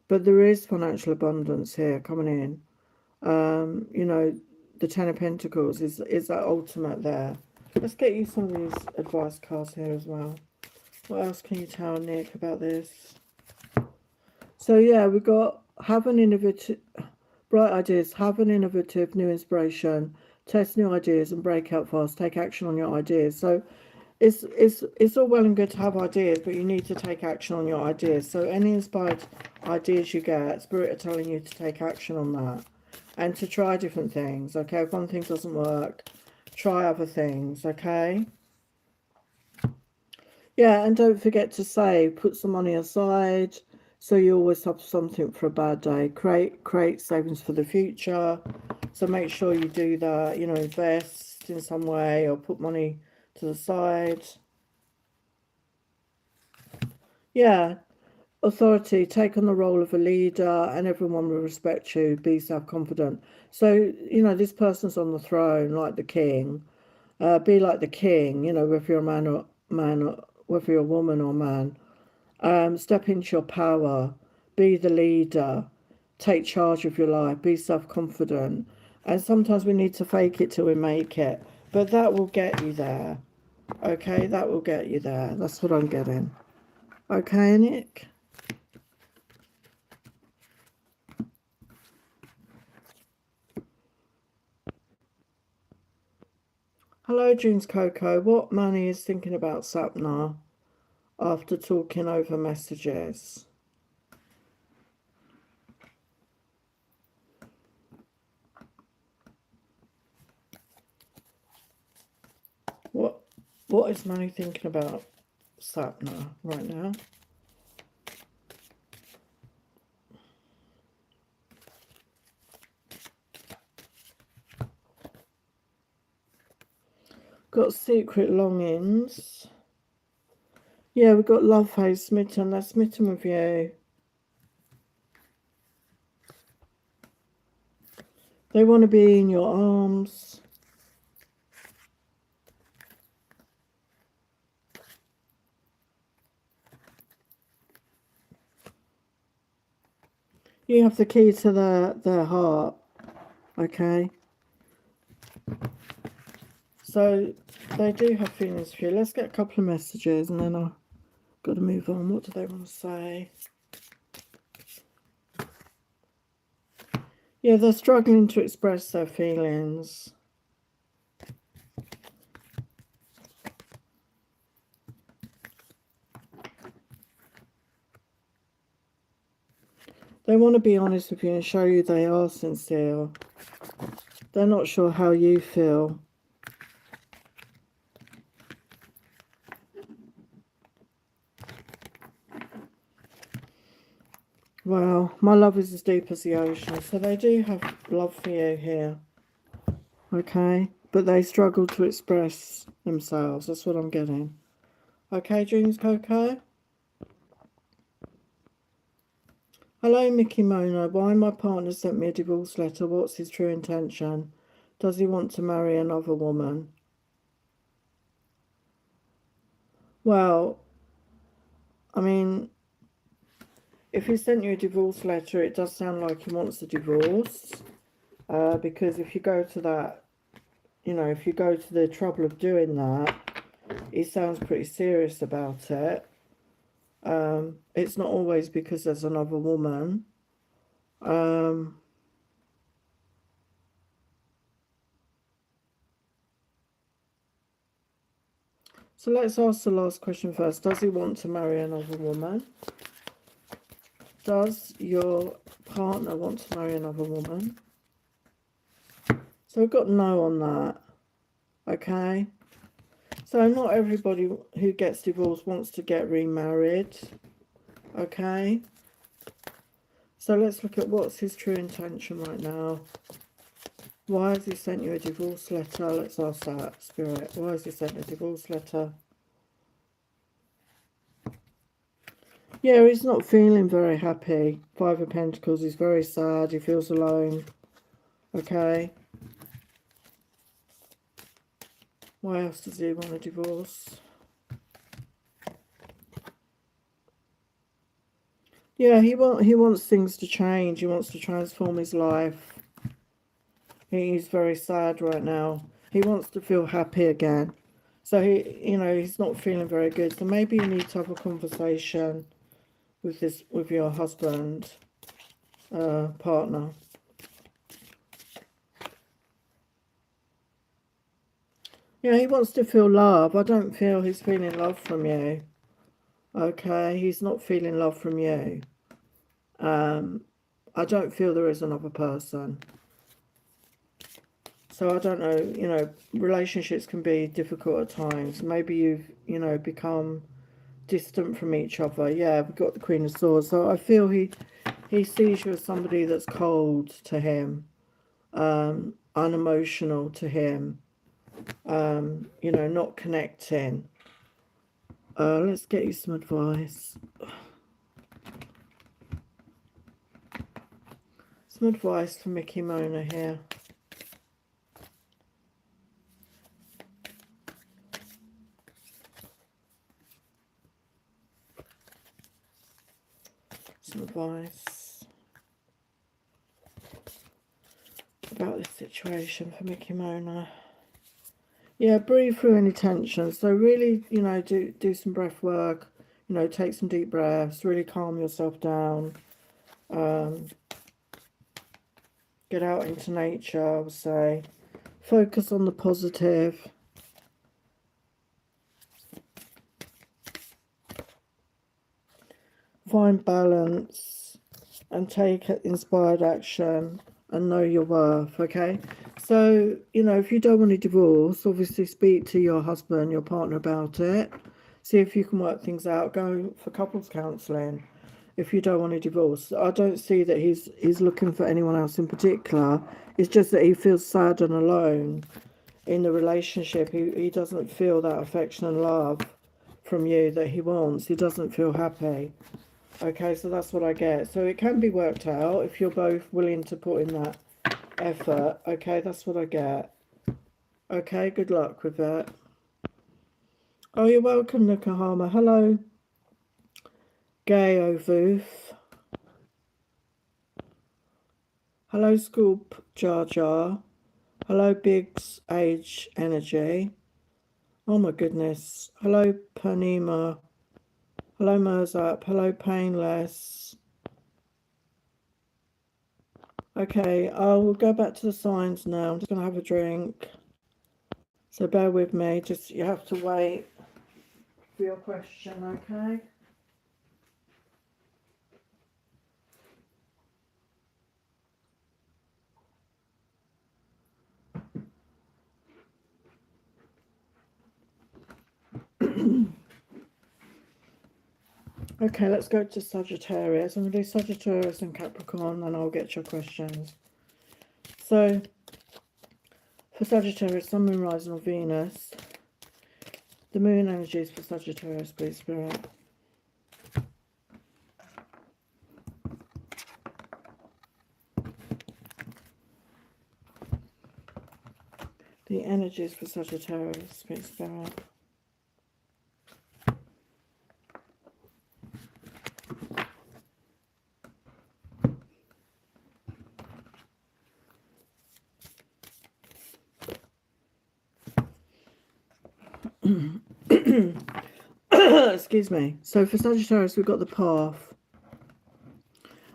But there is financial abundance here coming in. You know, the Ten of Pentacles is that ultimate there. Let's get you some of these advice cards here as well. What else can you tell Nick about this? So yeah, we've got have an innovative, bright ideas, have an innovative new inspiration, test new ideas and break out fast, take action on your ideas. So it's all well and good to have ideas, but you need to take action on your ideas. So any inspired ideas you get, Spirit are telling you to take action on that and to try different things. Okay, if one thing doesn't work, try other things. Okay. Yeah, and don't forget to save. Put some money aside so you always have something for a bad day. Create savings for the future. So make sure you do that. You know, invest in some way or put money to the side. Yeah, authority. Take on the role of a leader, and everyone will respect you. Be self-confident. So you know this person's on the throne, like the king. Be like the king. You know, whether you're a man, whether you're a woman or man. Step into your power, be the leader, take charge of your life, be self-confident. And sometimes we need to fake it till we make it. But that will get you there. Okay, that will get you there. That's what I'm getting. Okay, Nick? Hello, June's Coco. What Manny is thinking about Sapna after talking over messages? What is Manny thinking about Sapna right now? Got secret longings. Yeah, we've got love phase smitten. They're smitten with you. They want to be in your arms. You have the key to their heart. Okay. So they do have feelings for you. Let's get a couple of messages and then I've got to move on. What do they want to say? Yeah, they're struggling to express their feelings. They want to be honest with you and show you they are sincere. They're not sure how you feel. Wow, my love is as deep as the ocean. So they do have love for you here. Okay, but they struggle to express themselves. That's what I'm getting. Okay, Dreams Coco? Hello, Mickey Mona. Why my partner sent me a divorce letter? What's his true intention? Does he want to marry another woman? Well, I mean, if he sent you a divorce letter, it does sound like he wants a divorce. Because if you go to that, you know, if you go to the trouble of doing that, he sounds pretty serious about it. It's not always because there's another woman. So let's ask the last question first. Does he want to marry another woman? Does your partner want to marry another woman? So we've got no on that. Okay. So not everybody who gets divorced wants to get remarried. Okay. So let's look at what's his true intention right now. Why has he sent you a divorce letter? Let's ask that, Spirit. Why has he sent a divorce letter? Yeah, he's not feeling very happy. Five of Pentacles, he's very sad, he feels alone. Okay. Why else does he want a divorce? Yeah, he wants things to change. He wants to transform his life. He's very sad right now. He wants to feel happy again. So he's not feeling very good. So maybe you need to have a conversation with your husband, partner. Yeah, he wants to feel love. I don't feel he's feeling love from you. Okay, he's not feeling love from you. I don't feel there is another person. So I don't know, relationships can be difficult at times. Maybe you've, become distant from each other. Yeah, we've got the Queen of Swords. So I feel he sees you as somebody that's cold to him, unemotional to him, not connecting. Let's get you some advice. Some advice for Mickey Mona here. Some advice about this situation for Mickey Mona. Yeah, breathe through any tension. So really, do some breath work. Take some deep breaths. Really calm yourself down. Get out into nature, I would say. Focus on the positive. Find balance and take inspired action and know your worth, okay? So, if you don't want a divorce, obviously speak to your husband, your partner about it. See if you can work things out. Go for couples counselling if you don't want a divorce. I don't see that he's looking for anyone else in particular. It's just that he feels sad and alone in the relationship. He doesn't feel that affection and love from you that he wants. He doesn't feel happy. Okay, so that's what I get. So it can be worked out if you're both willing to put in that effort. Okay, that's what I get. Okay, good luck with that. Oh, you're welcome, Nakahama. Hello, Gay Ovoof. Hello, Scoop Jar Jar. Hello, Biggs Age Energy. Oh my goodness. Hello, Panima. Hello, Merzap. Hello, Painless. Okay, I will go back to the signs now. I'm just going to have a drink. So bear with me. Just you have to wait for your question, okay? Okay, let's go to Sagittarius. I'm going to do Sagittarius and Capricorn, and I'll get your questions. So, for Sagittarius, Sun, Moon, Rising, or Venus, the Moon energies for Sagittarius, please, Spirit. The energies for Sagittarius, please, Spirit. Excuse me. So for Sagittarius, we've got the path.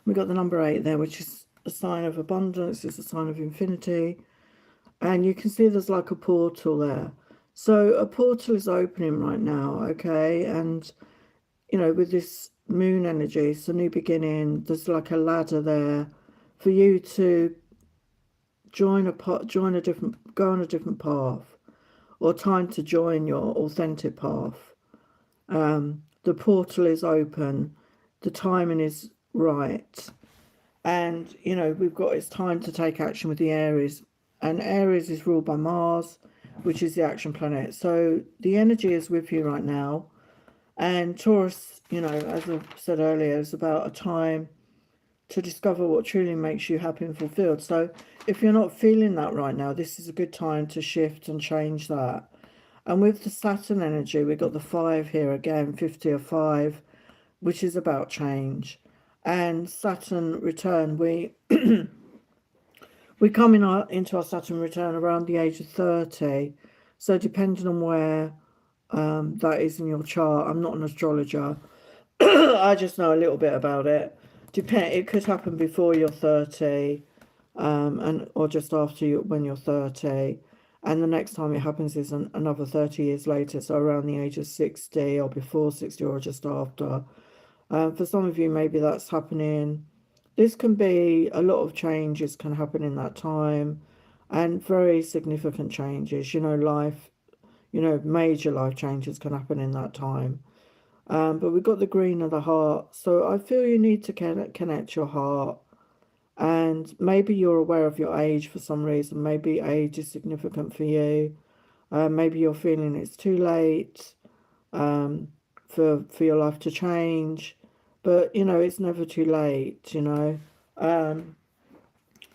We've got the number 8 there, which is a sign of abundance. It's a sign of infinity. And you can see there's like a portal there. So a portal is opening right now, okay? And, with this moon energy, it's a new beginning. There's like a ladder there for you to go on a different path, or time to join your authentic path. The portal is open, the timing is right, and we've got it's time to take action with the Aries, and Aries is ruled by Mars, which is the action planet. So the energy is with you right now, And Taurus, you know, as I said earlier, is about a time to discover what truly makes you happy and fulfilled. So if you're not feeling that right now, this is a good time to shift and change that. And with the Saturn energy, we got the 5 here again, 50 or 5, which is about change. And Saturn return, we come into our Saturn return around the age of 30. So depending on where that is in your chart, I'm not an astrologer. I just know a little bit about it. It could happen before you're 30, and or just after you when you're 30, and the next time it happens is another 30 years later, so around the age of 60 or before 60 or just after. For some of you, maybe that's happening. This can be a lot of changes can happen in that time, and very significant changes. You know, major life changes can happen in that time. But we've got the green of the heart. So I feel you need to connect your heart. And maybe you're aware of your age for some reason. Maybe age is significant for you. Maybe you're feeling it's too late for your life to change. But, you know, it's never too late, you know. And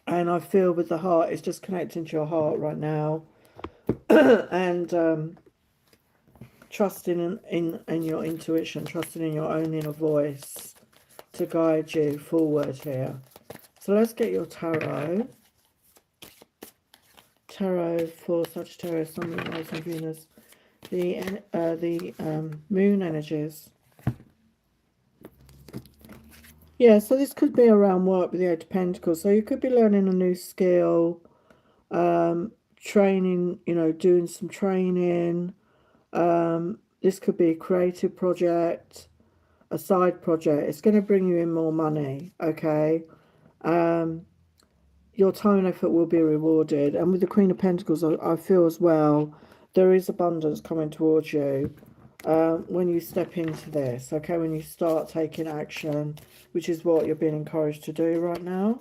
I feel with the heart, it's just connecting to your heart right now. And trusting in your intuition, trusting in your own inner voice to guide you forward here. So let's get your tarot. Tarot for Sagittarius, Sun, Moon, Rising, Venus. The moon energies. Yeah, so this could be around work with the Eight of Pentacles. So you could be learning a new skill, training, you know, doing some training. This could be a creative project, a side project. It's going to bring you in more money, okay? Your time and effort will be rewarded. And with the Queen of Pentacles, I feel as well, there is abundance coming towards you when you step into this, okay? When you start taking action, which is what you're being encouraged to do right now.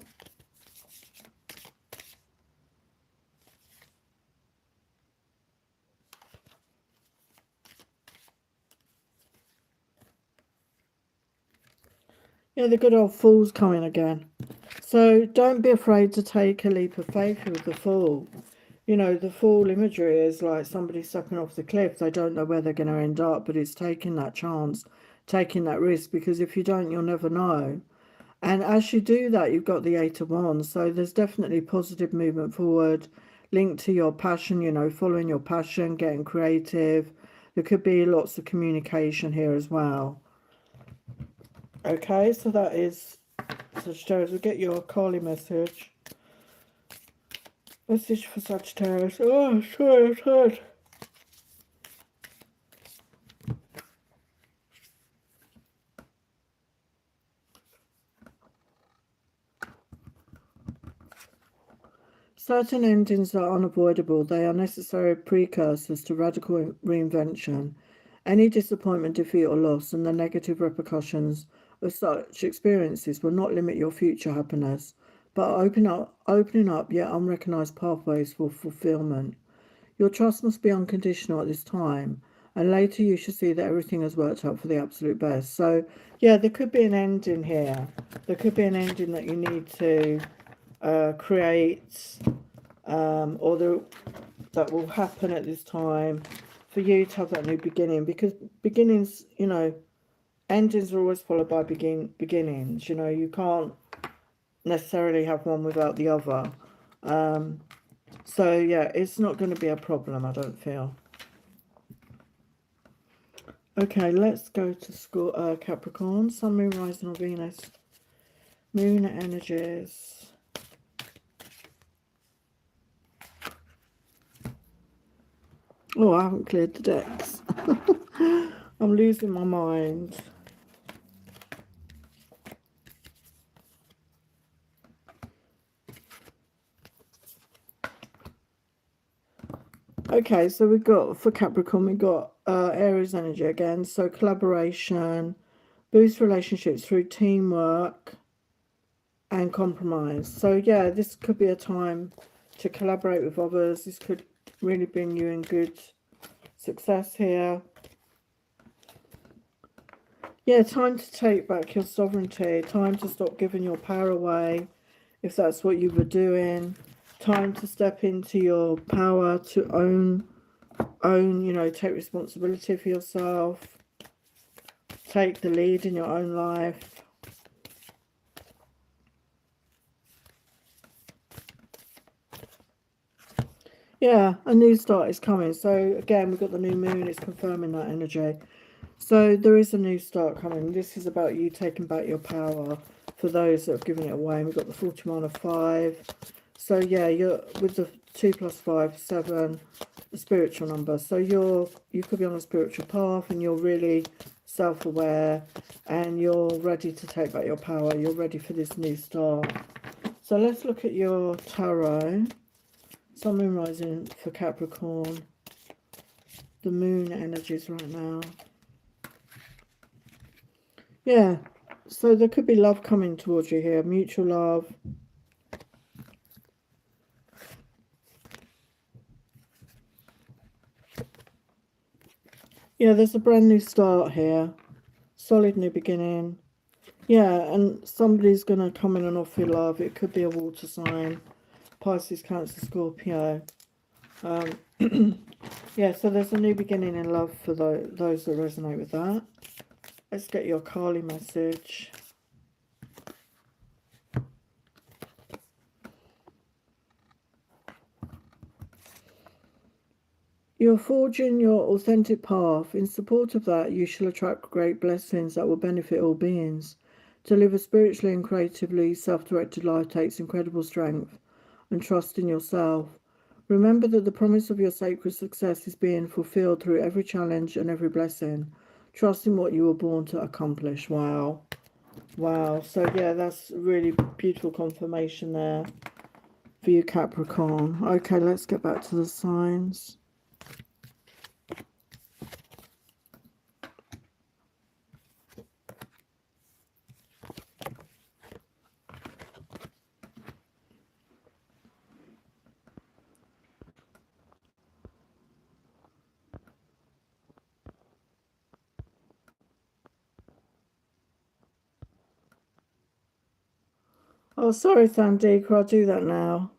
Yeah, the good old Fool's coming again. So don't be afraid to take a leap of faith with the Fool. You know, the Fool imagery is like somebody stepping off the cliff. They don't know where they're going to end up, but it's taking that chance, taking that risk, because if you don't, you'll never know. And as you do that, you've got the Eight of Wands. So there's definitely positive movement forward, linked to your passion, you know, following your passion, getting creative. There could be lots of communication here as well. Okay, so that is Sagittarius. We'll get your Kali message. Message for Sagittarius. Oh, sorry, it's hard. Certain endings are unavoidable. They are necessary precursors to radical reinvention. Any disappointment, defeat, or loss, and the negative repercussions of such experiences will not limit your future happiness, but opening up yet unrecognized pathways for fulfillment. Your trust must be unconditional at this time, and later you should see that everything has worked out for the absolute best. So, yeah, there could be an ending here. There could be an ending that you need to create, or that will happen at this time for you to have that new beginning, because beginnings, you know, endings are always followed by beginnings. You know, you can't necessarily have one without the other. So yeah, it's not going to be a problem, I don't feel. Okay, let's go to Capricorn, Sun, Moon, Rising, or Venus. Moon energies. Oh, I haven't cleared the decks. I'm losing my mind. Okay, so we've got, for Capricorn, we've got Aries energy again. So collaboration, boost relationships through teamwork and compromise. So yeah, this could be a time to collaborate with others. This could really bring you in good success here. Yeah, time to take back your sovereignty. Time to stop giving your power away, if that's what you were doing. Time to step into your power to own, you know, take responsibility for yourself. Take the lead in your own life. Yeah, a new start is coming. So again, we've got the new moon. It's confirming that energy. So there is a new start coming. This is about you taking back your power for those that have given it away. And we've got the 41 of 5. So yeah, you're with the 2 plus 5, 7, the spiritual number. So you could be on a spiritual path and you're really self-aware and you're ready to take back your power. You're ready for this new start. So let's look at your tarot. Sun, Moon, Rising for Capricorn. The moon energies right now. Yeah, so there could be love coming towards you here, mutual love. Yeah, there's a brand new start here, solid new beginning. Yeah, and somebody's going to come in and offer you love. It could be a water sign, Pisces, Cancer, Scorpio. Yeah, so there's a new beginning in love for those that resonate with that. Let's get your Kali message. You're forging your authentic path. In support of that, you shall attract great blessings that will benefit all beings. To live a spiritually and creatively self-directed life takes incredible strength and trust in yourself. Remember that the promise of your sacred success is being fulfilled through every challenge and every blessing. Trust in what you were born to accomplish. Wow. Wow. So yeah, that's really beautiful confirmation there for you, Capricorn. Okay, let's get back to the signs. Oh, sorry, Thandika, I'll do that now.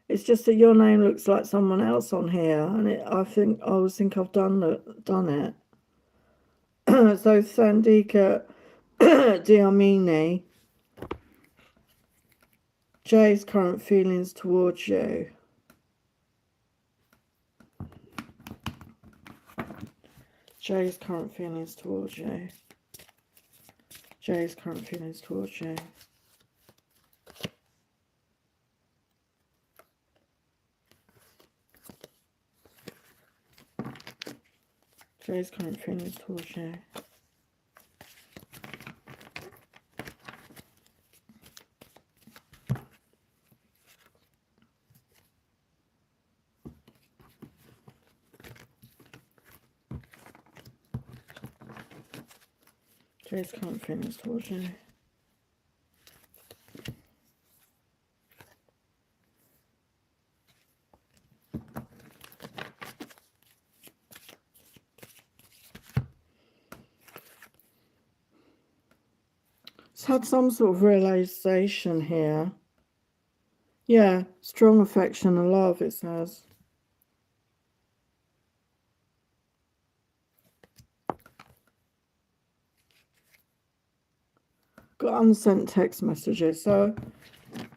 It's just that your name looks like someone else on here, and I always think I've done it. So Thandika Diamini, Jay's current feelings towards you. Jay's current feelings towards you. Jay's current feelings towards you. Jay's current feelings towards you. Jay's current feelings towards you. It's had some sort of realization here. Yeah, strong affection and love, it says. Got unsent text messages. So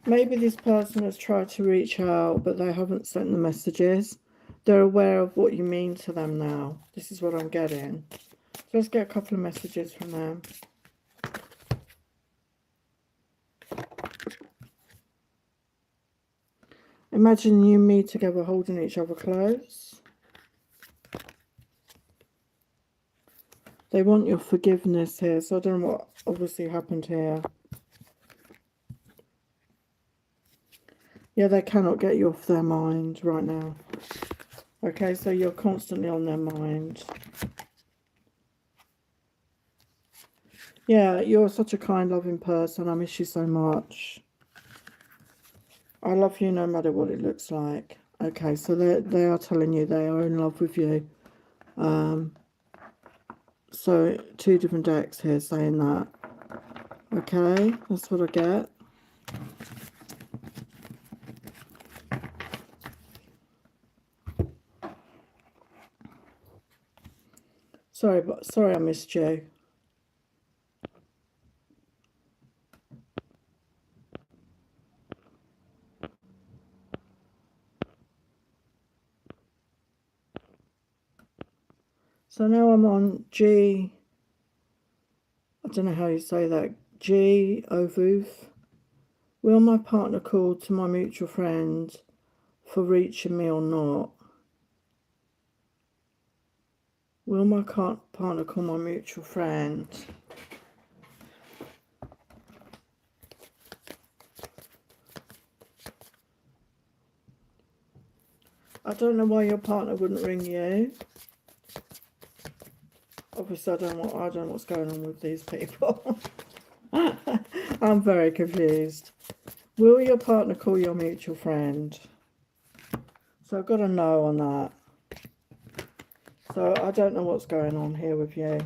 maybe this person has tried to reach out, but they haven't sent the messages. They're aware of what you mean to them now. This is what I'm getting. So let's get a couple of messages from them. Imagine you and me together holding each other close. They want your forgiveness here, so I don't know what obviously happened here. Yeah, they cannot get you off their mind right now. Okay, so you're constantly on their mind. Yeah, you're such a kind, loving person. I miss you so much. I love you no matter what it looks like. Okay, so they are telling you they are in love with you. So 2 different decks here saying that. Okay, that's what I get. Sorry I missed you. So now I'm on G, I don't know how you say that, G Ovoof. Will my partner call to my mutual friend for reaching me or not? Will my partner call my mutual friend? I don't know why your partner wouldn't ring you. Obviously, I don't know what's going on with these people. I'm very confused. Will your partner call your mutual friend? So I've got a no on that. So I don't know what's going on here with you.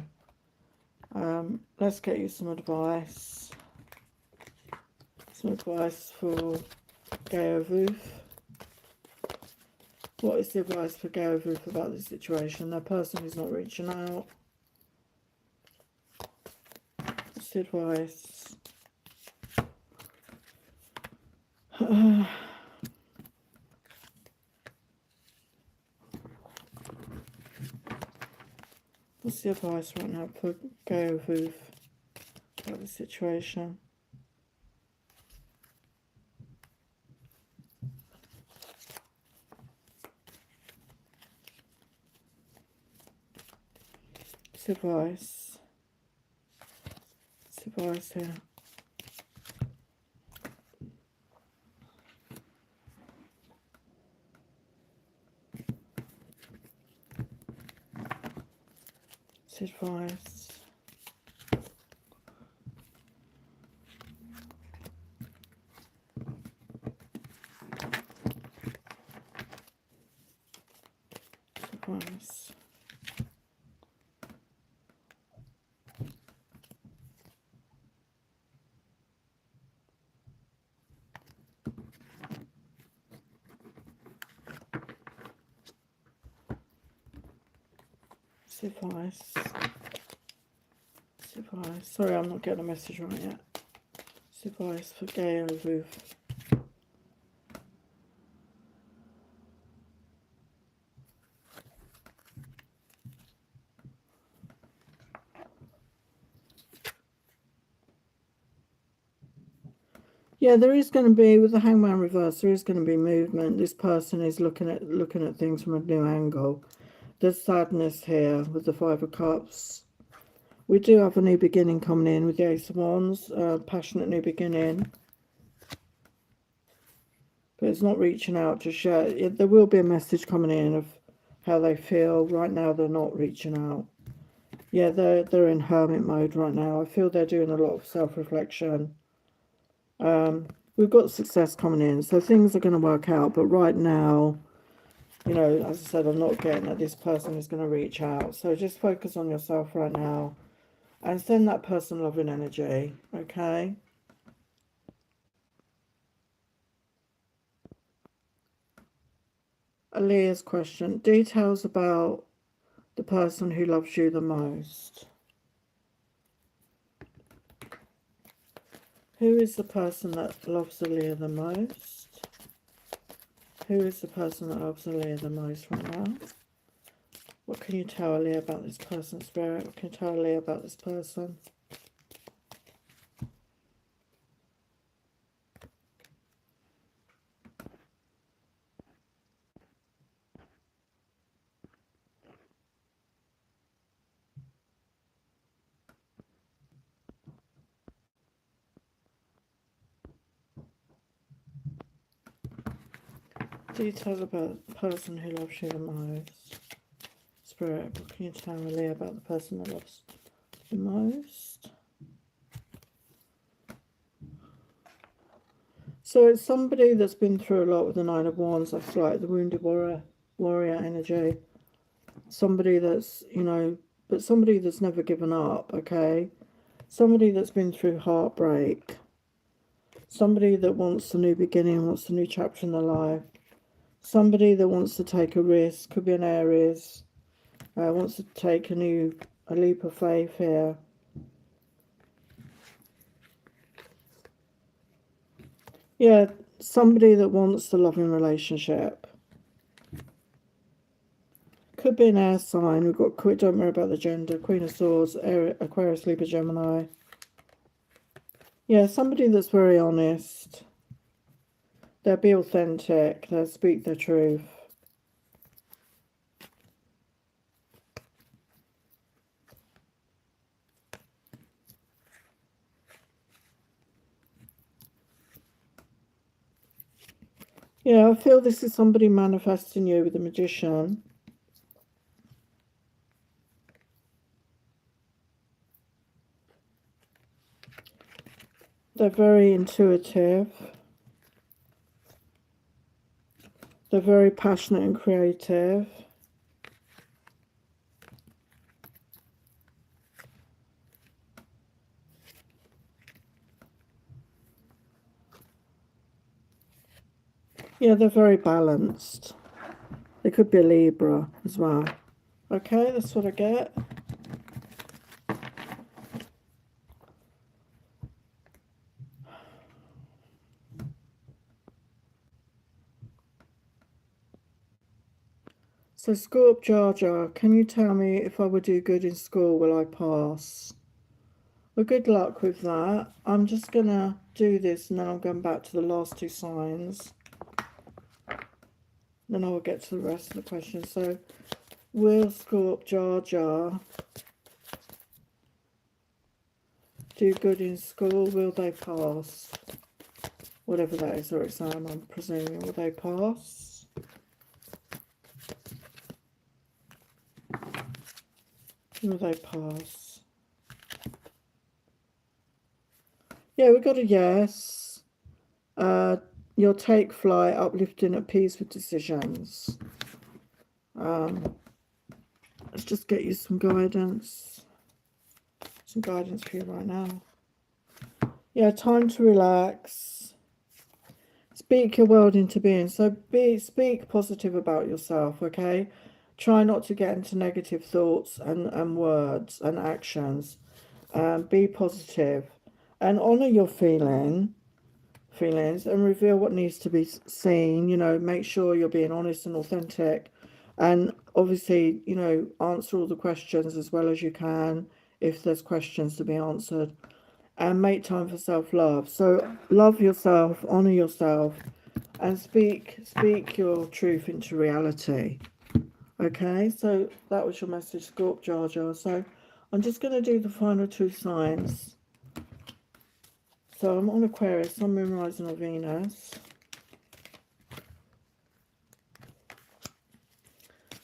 Let's get you some advice. Some advice for Gay Ovoof. What is the advice for Gay Ovoof about this situation? Their person is not reaching out. What's the advice? What's the advice right now for Gay Ovoof about the situation? What's the advice? What's the advice here? What's the advice? Advice. Advice. Advice. Sorry, I'm not getting a message right yet. Advice for Gay Ovoof. Yeah, there is going to be, with the Hangman reverse, there is going to be movement. This person is looking at things from a new angle. There's sadness here with the 5 of Cups. We do have a new beginning coming in with the Ace of Wands, passionate new beginning. But it's not reaching out just yet. There will be a message coming in of how they feel. Right now, they're not reaching out. Yeah, they're in hermit mode right now. I feel they're doing a lot of self-reflection. We've got success coming in, so things are going to work out. But right now, you know, as I said, I'm not getting that this person is going to reach out. So just focus on yourself right now and send that person loving energy, okay? Aaliyah's question. Details about the person who loves you the most. Who is the person that loves Aaliyah the most? Who is the person that loves Aaliyah the most right now? What can you tell Aaliyah about this person, Spirit? What can you tell Aaliyah about this person? Details about the person who loves you the most. Spirit, what can you tell Aaliyah about the person that loves the most? So it's somebody that's been through a lot with the Nine of Wands. That's like the wounded warrior energy. Somebody that's, you know, but somebody that's never given up, okay? Somebody that's been through heartbreak. Somebody that wants a new beginning, wants a new chapter in their life. Somebody that wants to take a risk, could be an Aries, wants to take a leap of faith here. Yeah, somebody that wants a loving relationship. Could be an air sign. We've got, don't worry about the gender, Queen of Swords, Aquarius, Libra, Gemini. Yeah, somebody that's very honest. They'll be authentic. They'll speak their truth. Yeah, I feel this is somebody manifesting you with the Magician. They're very intuitive. They're very passionate and creative. Yeah, they're very balanced. They could be a Libra as well. Okay, that's what I get. So, Scorp Jar Jar, can you tell me if I would do good in school, will I pass? Well, good luck with that. I'm just going to do this and then I'm going back to the last two signs. Then I will get to the rest of the questions. So, will Scorp Jar Jar do good in school? Will they pass? Whatever that is, their exam, I'm presuming. Will they pass? Will they pass? Yeah, we got a yes. You'll take flight, uplifting at peace with decisions. Let's just get you some guidance. Some guidance for you right now. Yeah, time to relax. Speak your world into being. So speak positive about yourself, okay? Try not to get into negative thoughts and words and actions. Be positive and honor your feelings and reveal what needs to be seen. You know, make sure you're being honest and authentic, and obviously, you know, answer all the questions as well as you can if there's questions to be answered, and make time for self-love. So love yourself, honor yourself, and speak your truth into reality. Okay, so that was your message, Scorp Jar Jar. So I'm just going to do the final two signs. So I'm on Aquarius, Sun, Moon, Rising, or Venus.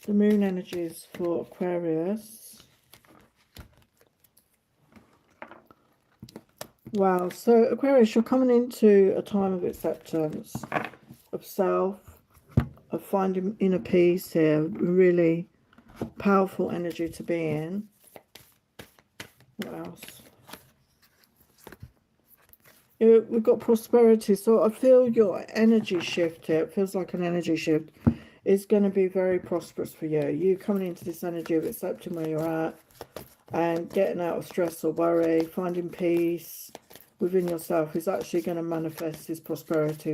The moon energies for Aquarius. Wow, so Aquarius, you're coming into a time of acceptance, of self, of finding inner peace here. Really powerful energy to be in. What else? We've got prosperity, so I feel your energy shift here. It feels like an energy shift. Is going to be very prosperous for you. You coming into this energy of accepting where you're at and getting out of stress or worry, finding peace within yourself is actually going to manifest this prosperity.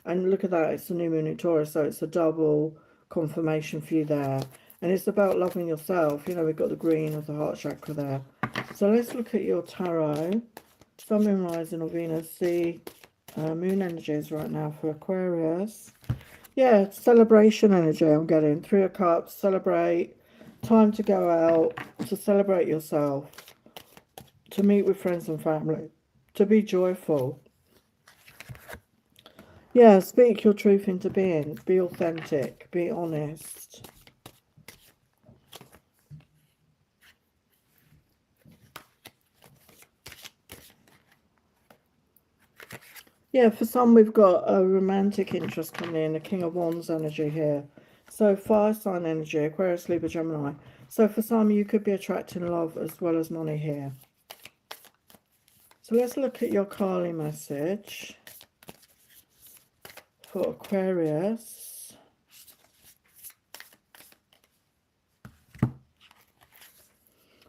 And look at that, it's a new moon in Taurus, so it's a double confirmation for you there. And it's about loving yourself. You know, we've got the green of the heart chakra there. So let's look at your tarot. Sun, Moon, Rising, or Venus. The moon energies right now for Aquarius. Yeah, celebration energy I'm getting. Three of Cups, celebrate. Time to go out, to celebrate yourself, to meet with friends and family, to be joyful. Yeah, speak your truth into being. Be authentic, be honest. Yeah, for some we've got a romantic interest coming in, the King of Wands energy here. So fire sign energy, Aquarius, Libra, Gemini. So for some you could be attracting love as well as money here. So let's look at your Kali message for Aquarius.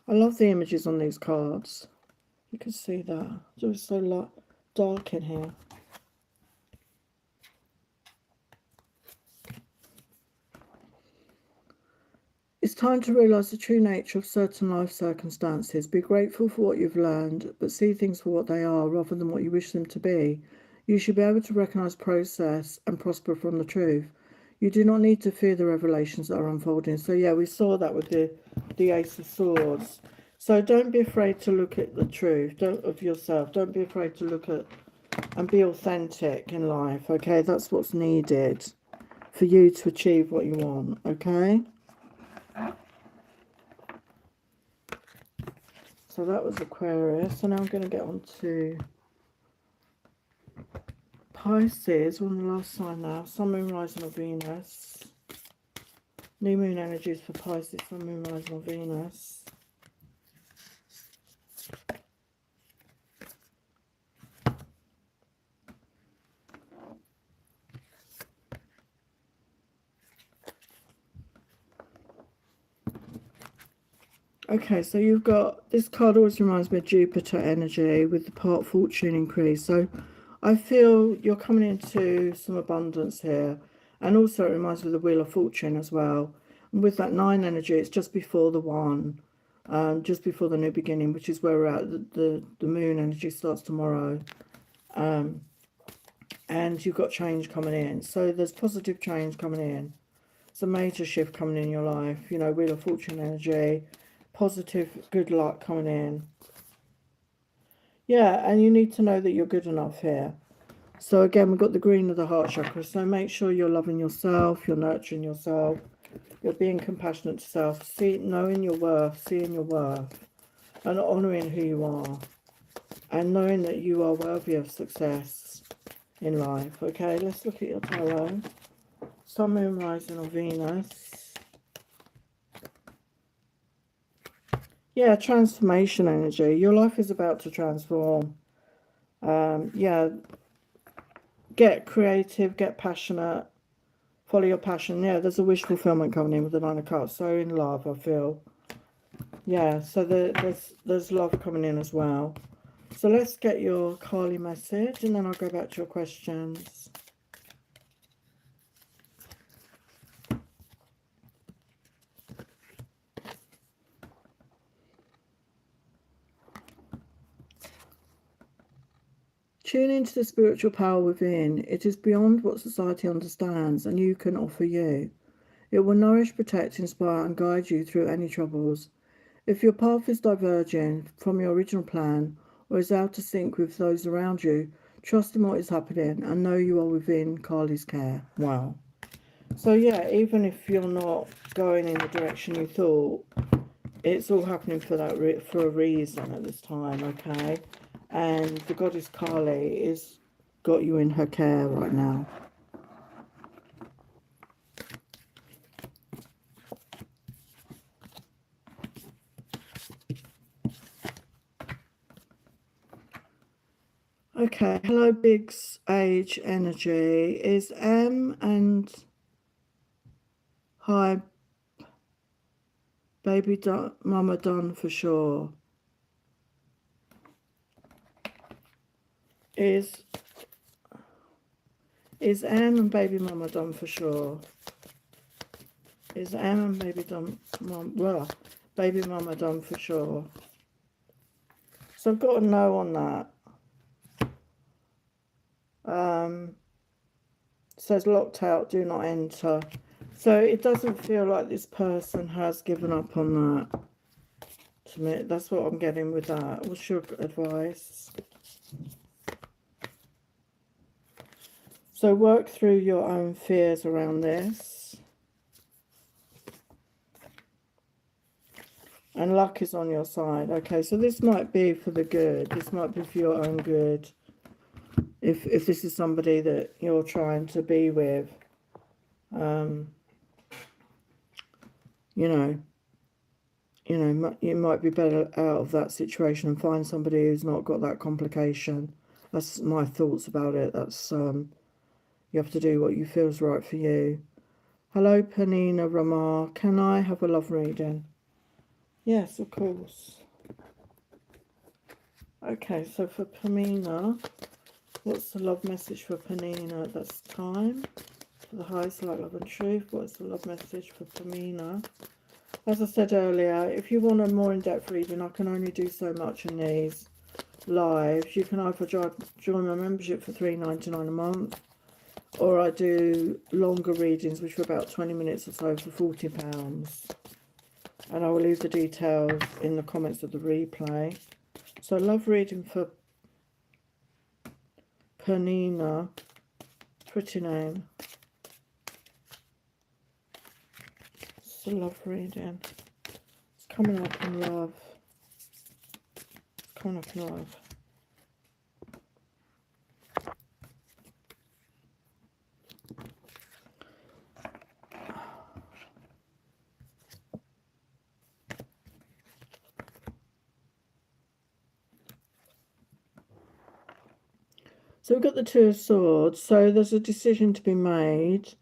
I love the images on these cards. You can see that. It's so dark in here. It's time to realise the true nature of certain life circumstances. Be grateful for what you've learned, but see things for what they are rather than what you wish them to be. You should be able to recognise process and prosper from the truth. You do not need to fear the revelations that are unfolding. So yeah, we saw that with the Ace of Swords. So don't be afraid to look at the truth of yourself. Don't be afraid to look at and be authentic in life, okay? That's what's needed for you to achieve what you want, okay? So that was Aquarius. So now I'm going to get on to Pisces. We're on the last sign now. Sun, Moon, Rising or Venus. New Moon energies for Pisces, Sun, Moon, Rising or Venus. Okay, so you've got, this card always reminds me of Jupiter energy with the part fortune increase. So I feel you're coming into some abundance here. And also it reminds me of the Wheel of Fortune as well. And with that 9 energy, it's just before the 1, just before the new beginning, which is where we're at. The moon energy starts tomorrow. And you've got change coming in. So there's positive change coming in. It's a major shift coming in your life. You know, Wheel of Fortune energy. Positive good luck coming in. Yeah, and you need to know that you're good enough here. So again, we've got the green of the heart chakra. So make sure you're loving yourself, you're nurturing yourself, you're being compassionate to self, knowing your worth, seeing your worth, and honouring who you are, and knowing that you are worthy of success in life. Okay, let's look at your tarot. Sun, Moon, Rising or Venus. Yeah, transformation energy. Your life is about to transform. Yeah, get creative, get passionate, follow your passion. Yeah, there's a wish fulfillment coming in with the 9 of Cups. So in love, I feel. Yeah, so there's love coming in as well. So let's get your Kali message, and then I'll go back to your questions. Tune into the spiritual power within. It is beyond what society understands, and you can offer you. It will nourish, protect, inspire, and guide you through any troubles. If your path is diverging from your original plan or is out of sync with those around you, trust in what is happening and know you are within Kali's care. Wow. So yeah, even if you're not going in the direction you thought, it's all happening for for a reason at this time, okay? And the goddess Kali is got you in her care right now. Okay, hello Big's age energy is M, and hi baby mama done for sure. Is M and baby mama done for sure? Is M and baby baby mama done for sure? So I've got a no on that. Says locked out, do not enter. So it doesn't feel like this person has given up on that. To me, that's what I'm getting with that. What's your advice? So work through your own fears around this. And luck is on your side. Okay, so this might be for the good. This might be for your own good. if this is somebody that you're trying to be with, you might be better out of that situation and find somebody who's not got that complication. That's my thoughts about it. That's you have to do what you feel is right for you. Hello, Panina Ramar. Can I have a love reading? Yes, of course. Okay, so for Panina, what's the love message for Panina at this time? For the highest light, love and truth, what's the love message for Panina? As I said earlier, if you want a more in-depth reading, I can only do so much in these lives. You can either join my membership for $3.99 a month, or I do longer readings, which are about 20 minutes or so, for £40. And I will leave the details in the comments of the replay. So love reading for Panina, pretty name. It's a love reading. It's coming up in love. It's coming up in love. So we've got the Two of Swords. So there's a decision to be made.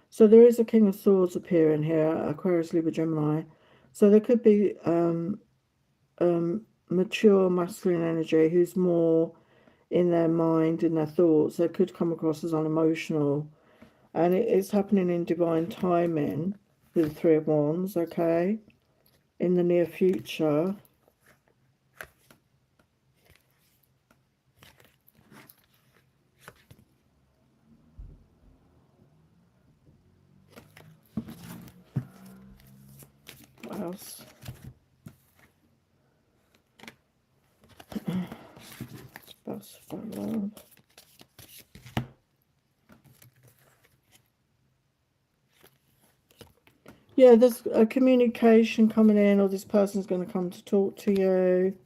So there is a King of Swords appearing here, Aquarius, Libra, Gemini. So there could be mature masculine energy who's more in their mind, in their thoughts. They could come across as unemotional. And it's happening in divine timing with the Three of Wands, okay? In the near future. What else? That's for love. Yeah, there's a communication coming in, or this person's going to come to talk to you.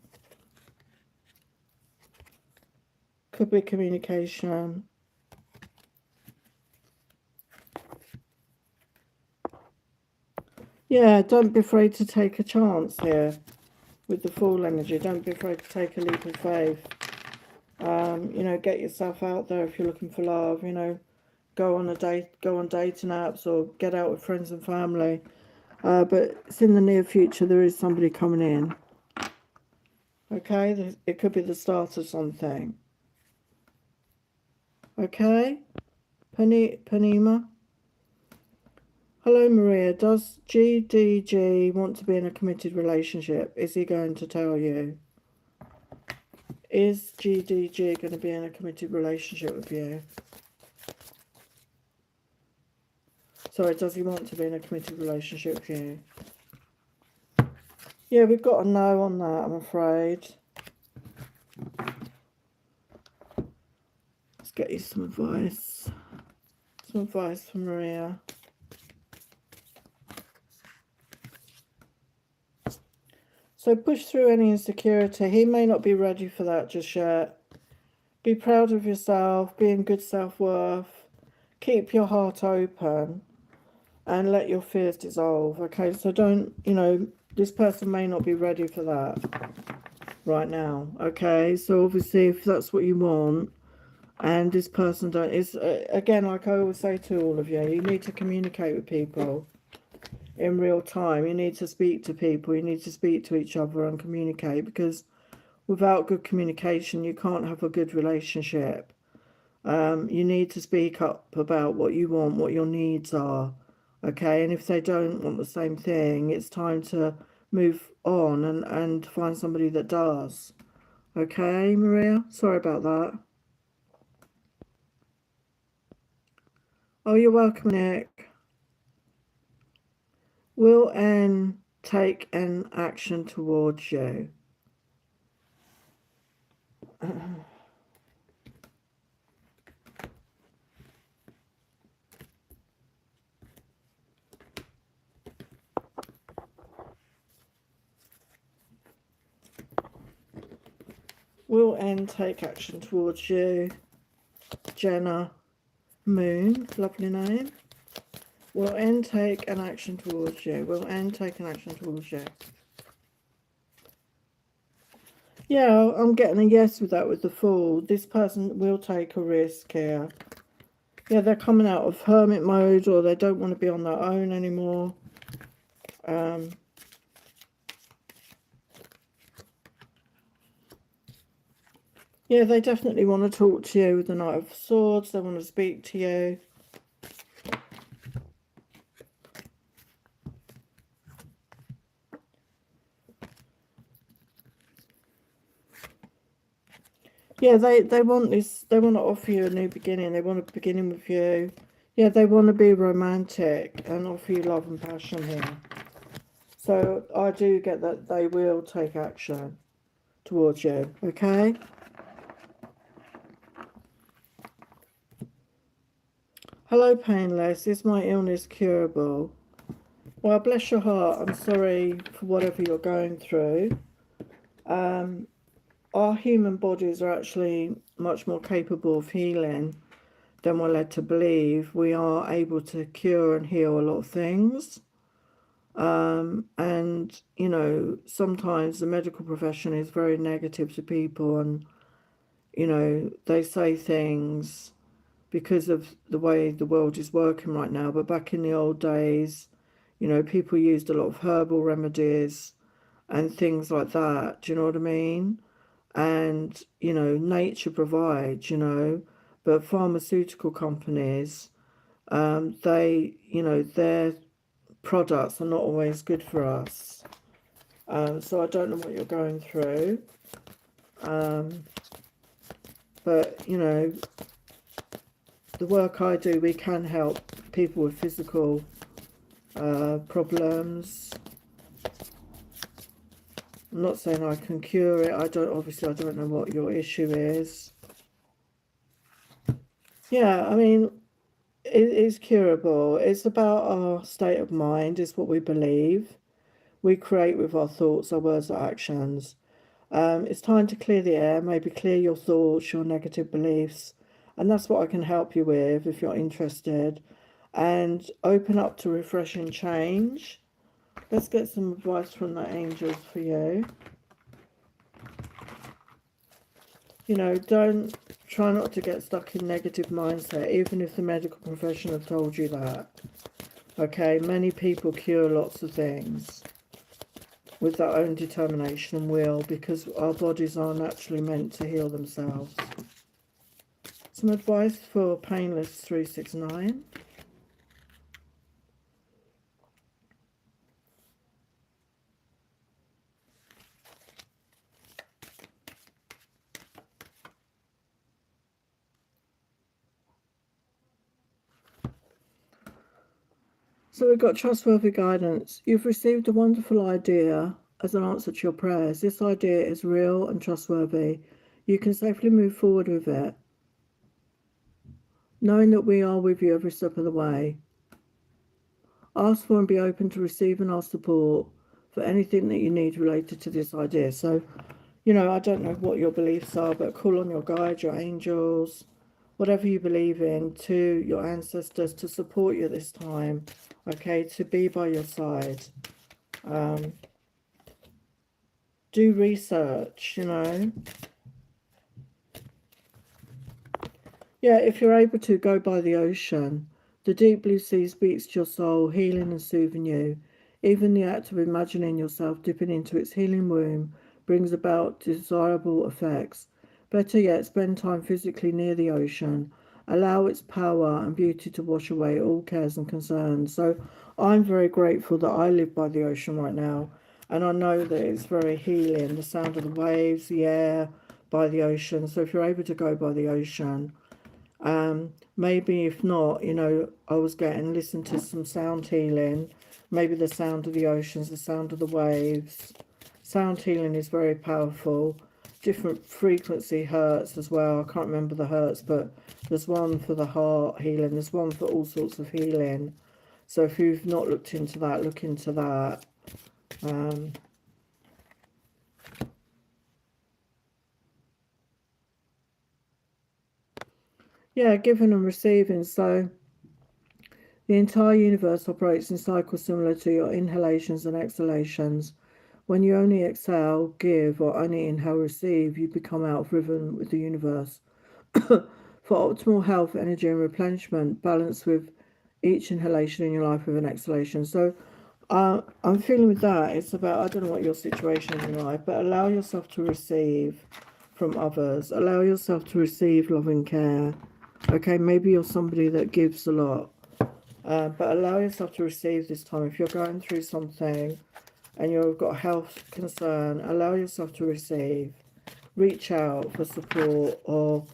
Could be communication. Yeah, don't be afraid to take a chance here with the Fool energy. Don't be afraid to take a leap of faith. Get yourself out there if you're looking for love. Go on a date, go on dating apps, or get out with friends and family. But it's in the near future. There is somebody coming in. Okay, it could be the start of something. Okay, Panima. Hello, Maria. Does GDG want to be in a committed relationship? Is he going to tell you? Is GDG going to be in a committed relationship with you? Sorry, does he want to be in a committed relationship with you? Yeah, we've got a no on that, I'm afraid. Let's get you some advice. Some advice from Maria. So push through any insecurity. He may not be ready for that just yet. Be proud of yourself. Be in good self-worth. Keep your heart open. And let your fears dissolve. Okay, so don't, this person may not be ready for that right now. Okay, so obviously if that's what you want, and this person don't, it's again, like I always say to all of you, you need to communicate with people in real time. You need to speak to people. You need to speak to each other and communicate, because without good communication, you can't have a good relationship. You need to speak up about what you want, what your needs are. Okay, and if they don't want the same thing, it's time to move on and find somebody that does. Okay, Maria? Sorry about that. Oh, you're welcome, Nick. Will N take an action towards you? Will N take action towards you? Jenna Moon, lovely name. Will end take an action towards you. Will end take an action towards you. Yeah, I'm getting a yes with that, with the Fool. This person will take a risk here. Yeah, they're coming out of hermit mode, or they don't want to be on their own anymore. Yeah, they definitely want to talk to you with the Knight of Swords. They want to speak to you. Yeah, they want this. They want to offer you a new beginning. They want a beginning with you. Yeah, they want to be romantic and offer you love and passion here. So I do get that they will take action towards you. Okay. Hello, Painless. Is my illness curable? Well, bless your heart. I'm sorry for whatever you're going through. Our human bodies are actually much more capable of healing than we're led to believe. We are able to cure and heal a lot of things. And, you know, sometimes the medical profession is very negative to people, and, you know, they say things because of the way the world is working right now. But back in the old days, you know, people used a lot of herbal remedies and things like that. Do you know what I mean? And, you know, nature provides, you know, but pharmaceutical companies, they, you know, their products are not always good for us. So I don't know what you're going through. But, you know, the work I do, we can help people with physical problems. I'm not saying I can cure it. Obviously I don't know what your issue is. Yeah, I mean, it is curable. It's about our state of mind, it's what we believe. We create with our thoughts, our words, our actions. It's time to clear the air, maybe clear your thoughts, your negative beliefs. And that's what I can help you with if you're interested. And open up to refreshing change. Let's get some advice from the angels for you. You know, try not to get stuck in negative mindset, even if the medical profession have told you that. Okay, many people cure lots of things with their own determination and will, because our bodies are naturally meant to heal themselves. Some advice for Painless 369. So we've got trustworthy guidance. You've received a wonderful idea as an answer to your prayers. This idea is real and trustworthy. You can safely move forward with it, knowing that we are with you every step of the way. Ask for and be open to receiving our support for anything that you need related to this idea. So, you know, I don't know what your beliefs are, but call on your guides, your angels, whatever you believe in, to your ancestors to support you at this time, okay, to be by your side. Do research, you know. Yeah, if you're able to, go by the ocean. The deep blue sea speaks to your soul, healing and soothing you. Even the act of imagining yourself dipping into its healing womb brings about desirable effects. Better yet, spend time physically near the ocean. Allow its power and beauty to wash away all cares and concerns. So I'm very grateful that I live by the ocean right now. And I know that it's very healing, the sound of the waves, the air by the ocean. So if you're able to go by the ocean, maybe if not, you know, I was getting listen to some sound healing, maybe the sound of the oceans, the sound of the waves. Sound healing is very powerful. Different frequency hertz as well. I can't remember the hertz, but there's one for the heart healing, there's one for all sorts of healing. So if you've not looked into that, look into that. Yeah, giving and receiving. So the entire universe operates in cycles similar to your inhalations and exhalations. When you only exhale, give, or only inhale, receive, you become out of rhythm with the universe. For optimal health, energy, and replenishment, balance with each inhalation in your life with an exhalation. So I'm feeling with that, it's about, I don't know what your situation is in life, but allow yourself to receive from others. Allow yourself to receive love and care. Okay, maybe you're somebody that gives a lot, but allow yourself to receive this time. If you're going through something and you've got a health concern, allow yourself to receive. Reach out for support or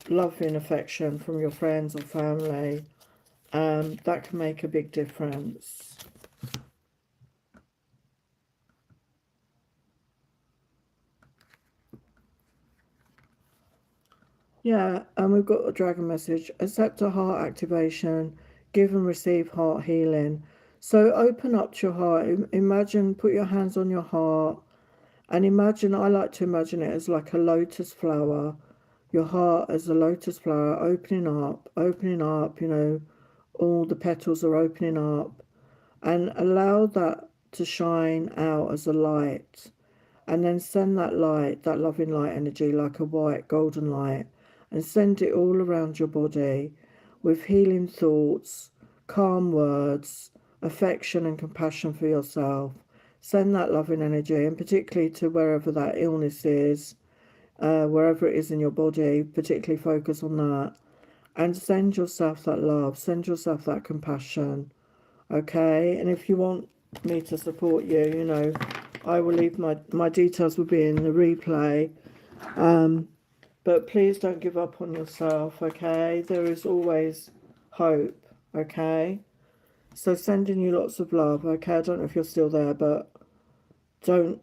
love and affection from your friends or family. That can make a big difference. Yeah, and we've got a dragon message. Accept a heart activation, give and receive heart healing. So open up to your heart. Imagine, put your hands on your heart and imagine, I like to imagine it as like a lotus flower. Your heart as a lotus flower opening up, all the petals are opening up. And allow that to shine out as a light. And then send that light, that loving light energy, like a white golden light, and send it all around your body with healing thoughts, calm words, affection and compassion for yourself. Send that loving energy, and particularly to wherever that illness is, wherever it is in your body, particularly focus on that. And send yourself that love, send yourself that compassion. Okay, and if you want me to support you, I will leave my details will be in the replay. But please don't give up on yourself, okay? There is always hope, okay? So sending you lots of love, okay? I don't know if you're still there, but don't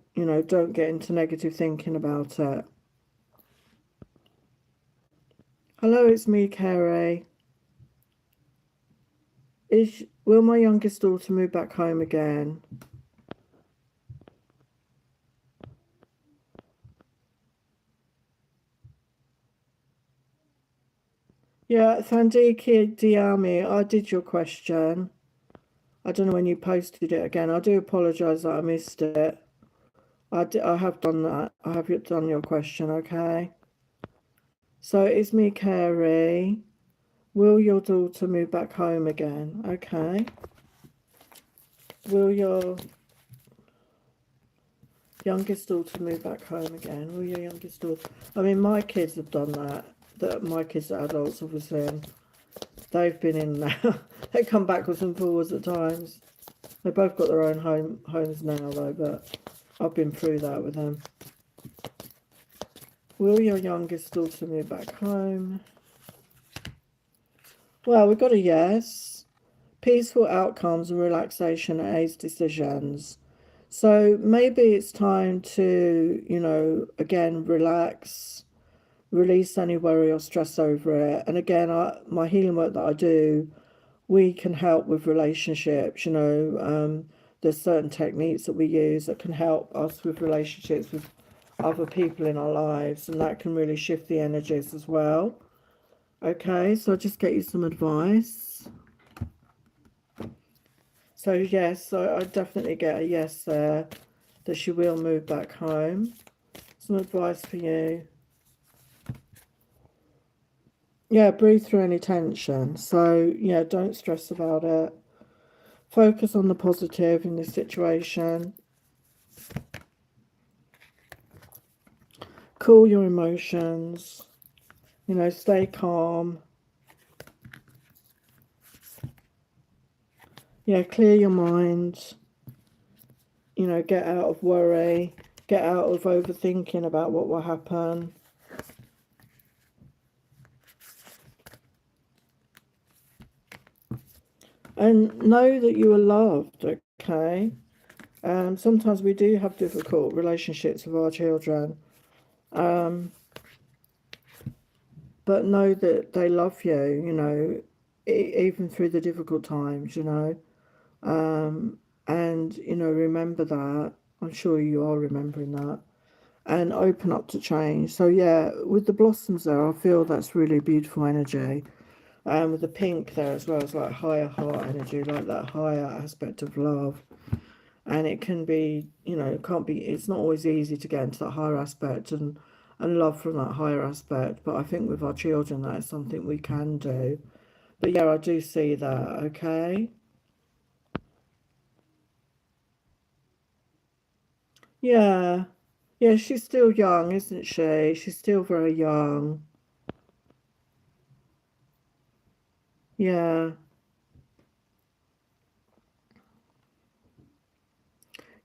get into negative thinking about it. Hello, it's me, Carrie. Will my youngest daughter move back home again? Yeah, Thandiki Diami, I did your question. I don't know when you posted it again. I do apologise that I missed it. I have done that. I have done your question, okay? So it's me, Carrie. Will your daughter move back home again? Okay. Will your youngest daughter move back home again? Will your youngest daughter? I mean, my kids have done that. My kids are adults, obviously, and they've been in now. They come backwards and forwards at times. They both got their own homes now, though, but I've been through that with them. Will your youngest daughter move back home? Well, we've got a yes. Peaceful outcomes and relaxation aids decisions. So maybe it's time to, again, relax, release any worry or stress over it. And again, my healing work that I do, we can help with relationships, there's certain techniques that we use that can help us with relationships with other people in our lives, and that can really shift the energies as well. Okay, so I'll just get you some advice. So yes, so I definitely get a yes there, that she will move back home. Some advice for you. Yeah, breathe through any tension. So yeah, don't stress about it. Focus on the positive in this situation. Cool your emotions. Stay calm. Yeah, clear your mind. Get out of worry. Get out of overthinking about what will happen. And know that you are loved, okay? Sometimes we do have difficult relationships with our children, but know that they love you, even through the difficult times, and remember that. I'm sure you are remembering that. and open up to change. So yeah, with the blossoms there, I feel that's really beautiful energy. And with the pink there as well, it's like higher heart energy, like that higher aspect of love. And it can be, you know, it can't be, it's not always easy to get into that higher aspect and love from that higher aspect. But I think with our children, that is something we can do. But yeah, I do see that, okay? Yeah. Yeah, she's still young, isn't she? She's still very young. Yeah.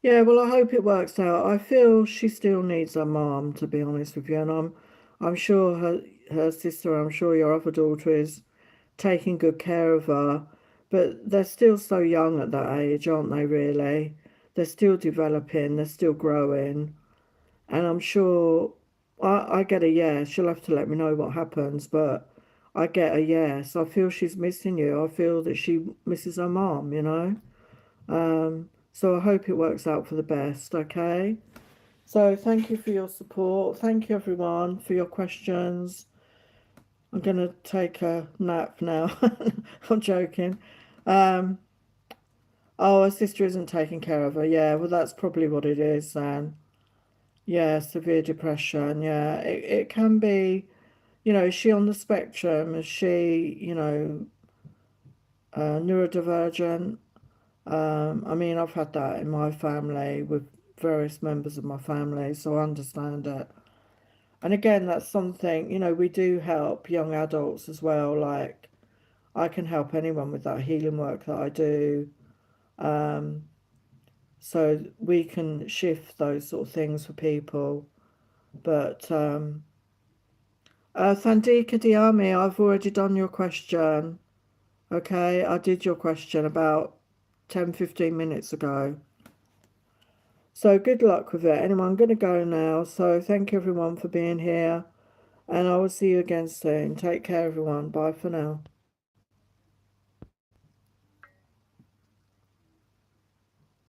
Yeah, well, I hope it works out. I feel she still needs her mum, to be honest with you, and I'm sure her sister, I'm sure your other daughter is taking good care of her, but they're still so young at that age, aren't they, really? They're still developing, they're still growing, and I'm sure I get a yes. She'll have to let me know what happens, but I get a yes. I feel she's missing you. I feel that she misses her mum, you know? So I hope it works out for the best, okay? So thank you for your support. Thank you everyone for your questions. I'm gonna take a nap now. I'm joking. Um, oh, her sister isn't taking care of her. Yeah, well that's probably what it is then. Yeah, severe depression. Yeah, it can be, you know, is she on the spectrum? Is she, you know, neurodivergent? I mean, I've had that in my family with various members of my family, so I understand it. And again, that's something, you know, we do help young adults as well. Like, I can help anyone with that healing work that I do. Um, so we can shift those sort of things for people. But Thandika Diami, I've already done your question. Okay, I did your question about 10-15 minutes ago. So good luck with it. Anyway, I'm going to go now. So thank you everyone for being here. And I will see you again soon. Take care, everyone. Bye for now.